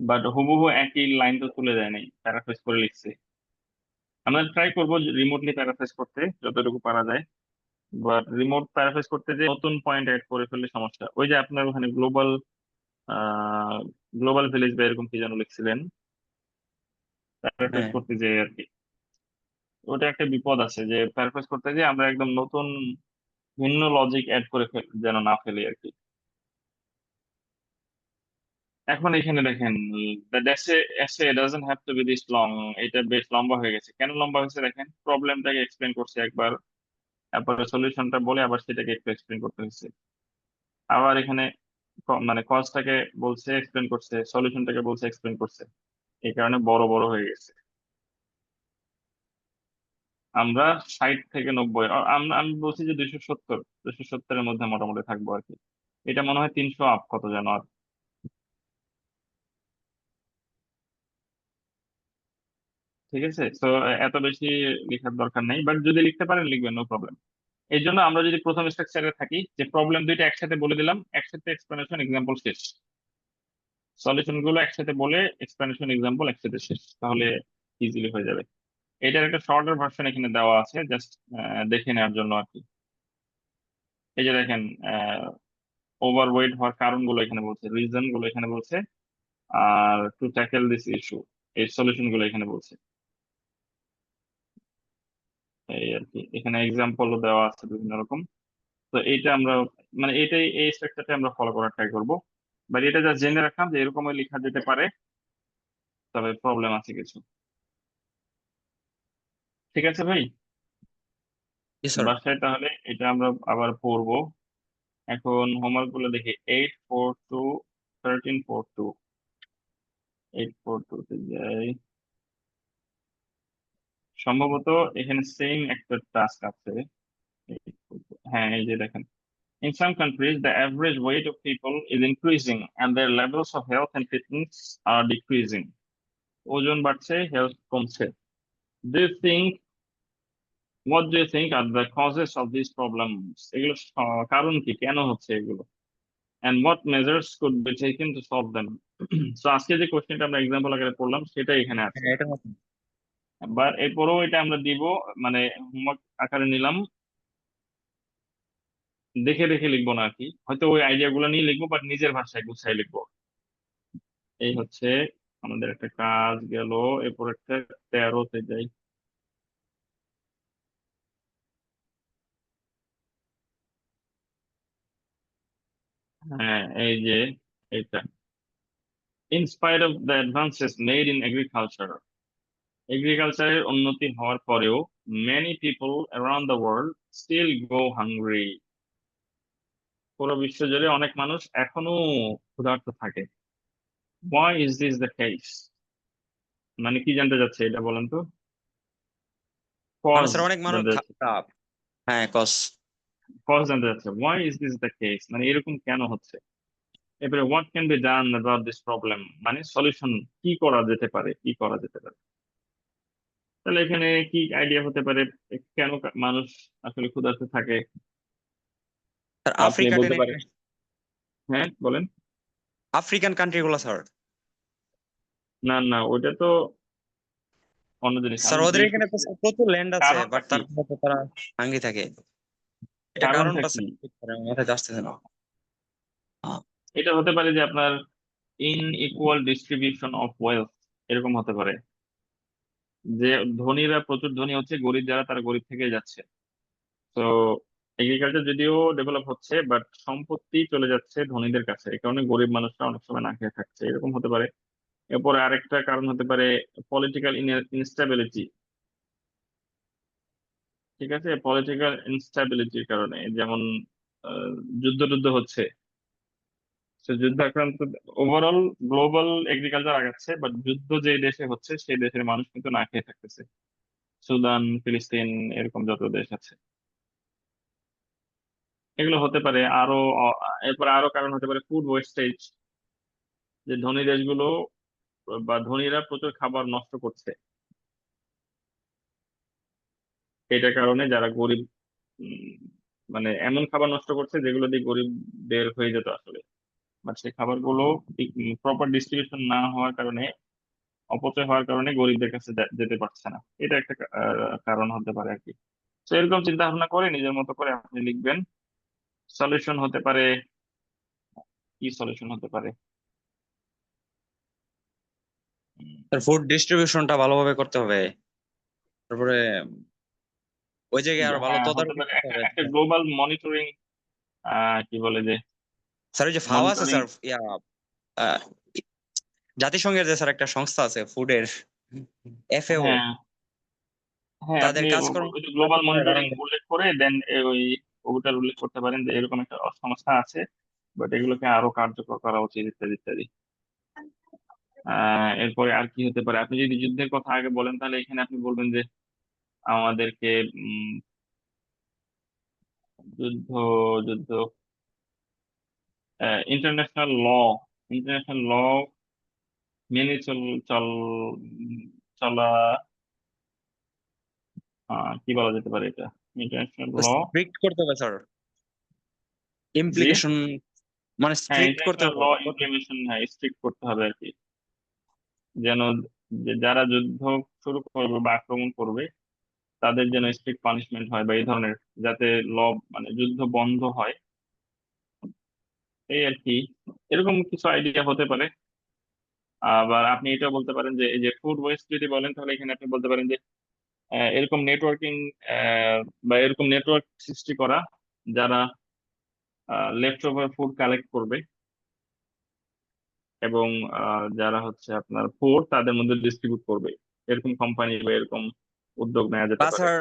বাট হুবহু একই লাইন তো তুলে দেয় নাই, প্যারাফ্রেজ করে লিখছে। আমরা ট্রাই করবো রিমোটলি প্যারাফ্রেজ করতে যতটুকু পারা যায়, বাট রিমোট প্যারাফ্রেজ করতে যে নতুন পয়েন্ট অ্যাড করে ফেললে সমস্যা। ওই যে আপনার ওখানে গ্লোবাল ভিলেজ বা এরকম কি যেন লিখছিলেন, প্যারাফ্রেজ হ্যাঁ করতে যাই আর কি। ওটা একটা বিপদ আছে যে প্যারাফ্রেজ করতে গিয়ে আমরা একদম নতুন ভিন্ন লজিক অ্যাড করে যেন না ফেলি আর কি। এখন এখানে দেখেন, the essay doesn't have to be this long. এটা বেশ লম্বা হয়ে গেছে। কেন লম্বা হয়েছে দেখেন, প্রবলেমটাকে এক্সপ্লেন করছে একবার, তারপরে সলিউশনটা বলে আবার সেটাকে একটু এক্সপ্লেন করতে হয়েছে। আবার এখানে মানে কজটাকে বলছে এক্সপ্লেন করছে, সলিউশনটাকে বলছে এক্সপ্লেন করছে, এই কারণে বড় বড় হয়ে গেছে। আমরা 60 থেকে 90, আমি বলছি যে 270, 270-এর মধ্যে মোটামুটি থাকবো আর কি। এটা মনে হয় 300 আপ কত যেন আর। ঠিক আছে, তো এত বেশি লেখার দরকার নেই, বাট যদি লিখতে পারেন লিখবেন, নো প্রবলেম। এই জন্য আমরা যদি প্রথম স্ট্রাকচারে থাকি যে প্রবলেম দুইটা একসাথে বলে দিলাম, একসাথে এক্সপ্লেনেশন এক্সাম্পল শেষ, সলিউশন গুলো একসাথে বলে এক্সপ্লেনেশন এক্সাম্পল একসাথে শেষ, তাহলে ইজিলি হয়ে যাবে। এটার একটা শর্টার ভার্সন এখানে দেওয়া আছে, জাস্ট দেখে নেওয়ার জন্য আর কি। এই যে দেখেন, ওভারওয়েট হওয়ার কারণগুলো এখানে বলছে, রিজন গুলো এখানে বলছে, আর টু ট্যাকেল দিস ইস্যু এই সলিউশন গুলো এখানে বলছে। এই আর কি, এখানে এক্সাম্পলও দেওয়া আছে বিভিন্ন রকম। তো এইটা আমরা মানে এটাই, এই স্ট্রাকচারটা আমরা ফলো করার ট্রাই করবো। বাট এটা যা জেনে রাখলাম যে এরকমই লেখা যেতে পারে, তবে প্রবলেম আছে কিছু। ঠিক আছে ভাই, জি স্যার। বাসায় তাহলে এটা আমরা আবার পড়বো। এখন হোমওয়ার্ক গুলো দেখি, 842, 1342, 842 তে যাই। সম্ভবত এখানে সেম একটা টাস্ক আছে। 842, হ্যাঁ এই যে দেখেন, in some countries the average weight of people is increasing and their levels of health and fitness are decreasing. ওজন বাড়ছে, হেলথ কমছে। Do you think, what do you think are the causes of these problems? এগুলো কারণ কি, কেন হচ্ছে এগুলো? And what measures could be taken to solve them? So আজকে যে কোশ্চেনটা আমরা এক্সাম্পল আকারে পড়লাম সেটাই এখানে আছে। হ্যাঁ এটা মতো। বা এরপরেও এটা আমরা দিব, মানে হোমওয়ার্ক আকারে নিলাম, দেখে দেখে লিখবো না আর কি, হয়তো ওই আইডিয়া গুলো নিয়ে লিখবো বাট নিজের ভাষায় গুছাই লিখবো। এই হচ্ছে আমাদের একটা কাজ গেল। এরপর একটা 13-তে যাই। হ্যাঁ এই যে এটা, in spite of the advances made in agriculture, এগ্রিকালচারের উন্নতি হওয়ার পরেও many people around the world still go hungry. পুরো বিশ্ব জুড়ে অনেক মানুষ এখনো ক্ষুধার্ত থাকে। Why is this the case? মানে কি জানতে চাচ্ছে এটা বলেন তো? মানে কজ স্যার অনেক মানুষ জানতে চাচ্ছে, হ্যাঁ কস। কজ জানতে চাচ্ছে, why is this the case, মানে এরকম কেন হচ্ছে। এবারে what can be done about this problem, মানে সলিউশন কি করা যেতে পারে, কি করা যেতে পারে। তাহলে এখানে কি আইডিয়া হতে পারে, কেন মানুষ আসলে ক্ষুধার্ত থাকে? স্যার আপনি আফ্রিকা বলতে টেনে পারেন। হ্যাঁ বলেন। আফ্রিকান কান্ট্রি গুলো স্যার। না না, ওইটা তো অন্য জিনিস, স্যার আমি ওদের জিজ্ঞেস এখানে তো করছি প্রচুর ল্যান্ড আছে কারণটা বাট কি, তারপরে তো তারা হাঙ্গি থাকে। এটা কারণটা কারণটা কি। স্যার আমার মাথায় আসতেছে না। আহ, এটা হতে পারে যে আপনার ইনইকুয়াল ডিস্ট্রিবিউশন অফ ওয়েলথ, এরকম হতে পারে যে ধনীরা প্রচুর ধনী হচ্ছে, গরিব যারা তারা গরিব থেকে যাচ্ছে। তো এগ্রিকালচার যদিও ডেভেলপ হচ্ছে বাট সম্পত্তি চলে যাচ্ছে ধনীদের কাছে, এই কারণে গরিব মানুষরা অনেক সময় না খেয়ে থাকছে, এরকম হতে পারে। এরপরে আরেকটা কারণ হতে পারে পলিটিক্যাল ইনস্টেবিলিটি। ঠিক আছে, পলিটিক্যাল ইনস্টেবিলিটির কারণে, যেমন আহ, যুদ্ধ টুদ্ধ হচ্ছে, সে যুদ্ধ আক্রান্ত, ওভারঅল গ্লোবাল এগ্রিকালচার আগাচ্ছে বাট যুদ্ধ যে দেশে হচ্ছে সেই দেশের মানুষ কিন্তু না খেয়ে থাকতেছে। সুদান, ফিলিস্তিন, এরকম যত দেশ আছে, এগুলো হতে পারে আরো। এরপর আরো কারণ হতে পারে ফুড ওয়েস্টেজ, যে ধনী দেশগুলো বা ধনীরা প্রচুর খাবার নষ্ট করছে, এটার কারণে যারা গরিব, উম, মানে এমন খাবার নষ্ট করছে যেগুলো দিয়ে গরিবদের হয়ে যেত আসলে, বাট সেই খাবারগুলো প্রপার ডিস্ট্রিবিউশন না হওয়ার কারণে, অপচয় হওয়ার কারণে গরিবদের কাছে যেতে পারছে না। এটা একটা কারণ হতে পারে আর কি। তো এরকম চিন্তা ভাবনা করে নিজের মতো করে আপনি লিখবেন। সলিউশন হতে পারে, কি সলিউশন হতে পারে? ফুড ডিস্ট্রিবিউশনটা ভালোভাবে করতে হবে, তারপরে ওই জায়গায় আরো ভালো হ্যাঁ, হতে তদারকি পারে করতে একটা হবে। একটা গ্লোবাল মনিটরিং, কি বলে যে স্যার ওই যে ফাও আছে মনিটরিং। স্যার, আহ, জাতিসংঘের যে স্যার একটা সংস্থা আছে ফুডের, এফএও, হ্যাঁ হ্যাঁ, তাদের আপনি কাজকর্ম গ্লোবাল মনিটরিং দারুণ করতে উল্লেখ করে দেন ওই ওটার উল্লেখ করতে পারেন যে এরকম একটা সংস্থা আছে, বাট এগুলোকে আরো কার্যকর করা উচিত ইত্যাদি ইত্যাদি। এরপরে আর কি হতে পারে? আপনি যদি যুদ্ধের কথা আগে বলেন তাহলে এখানে আপনি বলবেন যে আমাদেরকে যুদ্ধ যুদ্ধ ইন্টারন্যাশনাল ইন্টারন্যাশনাল ল মেনে চল চলা, কি বলা যেতে পারে এটা? International law. স্ট্রিক্ট করতে হবে স্যার, জি, ইমপ্লিকেশন মানে হ্যাঁ, স্ট্রিক্ট করতে ইন্টারন্যাশনাল হবে। ল ইমপ্লিমেন্টেশন, হ্যাঁ, স্ট্রিক্ট করতে হবে আর কি, যেন যারা যুদ্ধ শুরু করবে বা আক্রমণ করবে তাদের যেন স্ট্রিক্ট পানিশমেন্ট হয় বা এই ধরনের, যাতে ল মানে যুদ্ধ বন্ধ হয়, এই আর কি। এরকম কিছু আইডিয়া হতে পারে। আবার আপনি এটা বলতে পারেন যে এই যে ফুড ওয়েস্ট যদি বলেন তাহলে এখানে আপনি বলতে পারেন যে এরকম নেটওয়ার্কিং বা এরকম নেটওয়ার্ক সৃষ্টি করা, যারা লেফট ওভার ফুড কালেক্ট করবে এবং যারা হচ্ছে আপনার ফুড তাদের মধ্যে ডিস্ট্রিবিউট করবে, এরকম কোম্পানি বা এরকম উদ্যোগ নেওয়া যেতে বা পারে। স্যার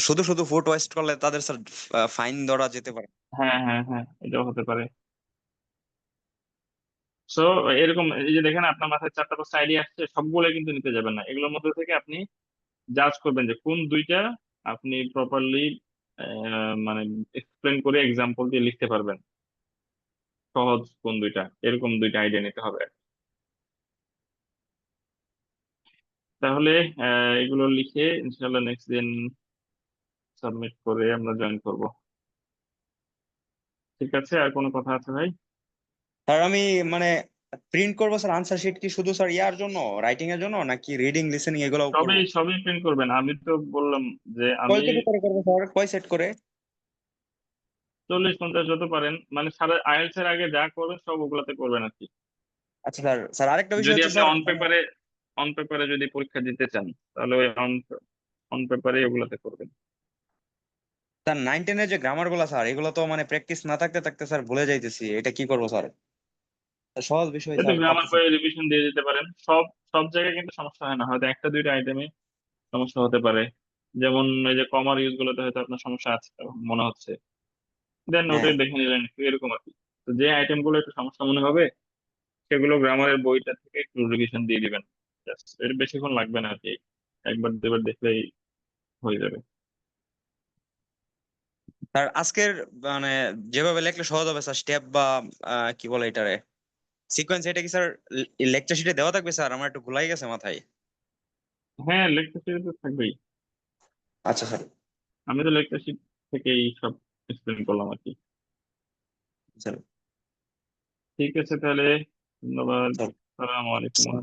শুধু শুধু ফুড ওয়েস্ট করলে তাদের স্যার ফাইন ধরা যেতে পারে। হ্যাঁ হ্যাঁ হ্যাঁ, এটাও হতে পারে। সো এরকম এই যে দেখেন আপনার মাথায় 4টা 5টা আইডিয়া আসছে, সবগুলো কিন্তু নিতে যাবেন না, এগুলোর মধ্যে থেকে আপনি জাজ করবেন যে কোন দুইটা আপনি প্রপারলি মানে এক্সপ্লেন করে এক্সাম্পল দিয়ে লিখতে পারবেন, সহজ কোন দুইটা, এরকম দুইটা আইডিয়া নিতে হবে। তাহলে এগুলো লিখে ইনশাল্লাহ নেক্সট দিন সাবমিট করে আমরা জয়েন করব। ঠিক আছে, আর কোনো কথা আছে ভাই? স্যার আমি মানে প্রিন্ট করবো স্যার আনসার শিট কি শুধু স্যার ইয়ার জন্য, রাইটিং এর জন্য, নাকি রিডিং লিসেনিং এগুলোও সবই করবো? সবই প্রিন্ট করবেন, আমি তো বললাম যে কয় আমি কপি করে করবো স্যার, কয় সেট করে? 40-50 যত পারেন, মানে সারা আইএলটিএস এর আগে যা করবেন সব ওগুলাতে করবেন আর কি। আচ্ছা স্যার, স্যার আরেকটা বিষয় যদি হচ্ছে আপনি স্যার, অন পেপারে যদি পরীক্ষা দিতে চান তাহলে ওই অন পেপারে ওগুলাতে করবেন। স্যার 9-10 এর যে গ্রামার গুলা স্যার, এগুলো তো মানে প্র্যাকটিস না থাকতে থাকতে স্যার ভুলে যাইতেছি, এটা কি করবো স্যার? সহজ বিষয় এতে স্যার গ্রামার পারতেছি না। বইয়ে রিভিশন দিয়ে দিতে পারেন, সব সব জায়গায় কিন্তু সমস্যা হয় না, হয়তো 1টা 2টা আইটেমে সমস্যা হতে পারে। যেমন এই যে কমার ইউজ গুলোতে হয়তো আপনার সমস্যা আছে মনে হচ্ছে, দেন হ্যাঁ ওটাই দেখে নিলেন একটু, এরকম আর কি। তো যে আইটেম গুলো একটু সমস্যা মনে হবে সেগুলো গ্রামারের বইটা থেকে একটু রিভিশন দিয়ে দিবেন, জাস্ট এর বেশিক্ষণ লাগবে না আর কি, 1বার 2বার দেখলেই হয়ে যাবে। স্যার আজকের মানে যেভাবে লিখলে সহজ হবে স্যার, স্টেপ বা কি বলে এটারে, সিকোয়েন্স, এটা কি স্যার লেকচার শিটে দেওয়া থাকবে স্যার? আমার একটু ভুলাই গেছে মাথায়। হ্যাঁ, লেকচার শিট তো থাকবেই, আচ্ছা স্যার। আমি তো লেকচার শিট থেকেই সব এক্সপ্লেন করলাম আর কি। স্যার ঠিক আছে তাহলে, ধন্যবাদ। স্যার আসসালামু আলাইকুম। স্যার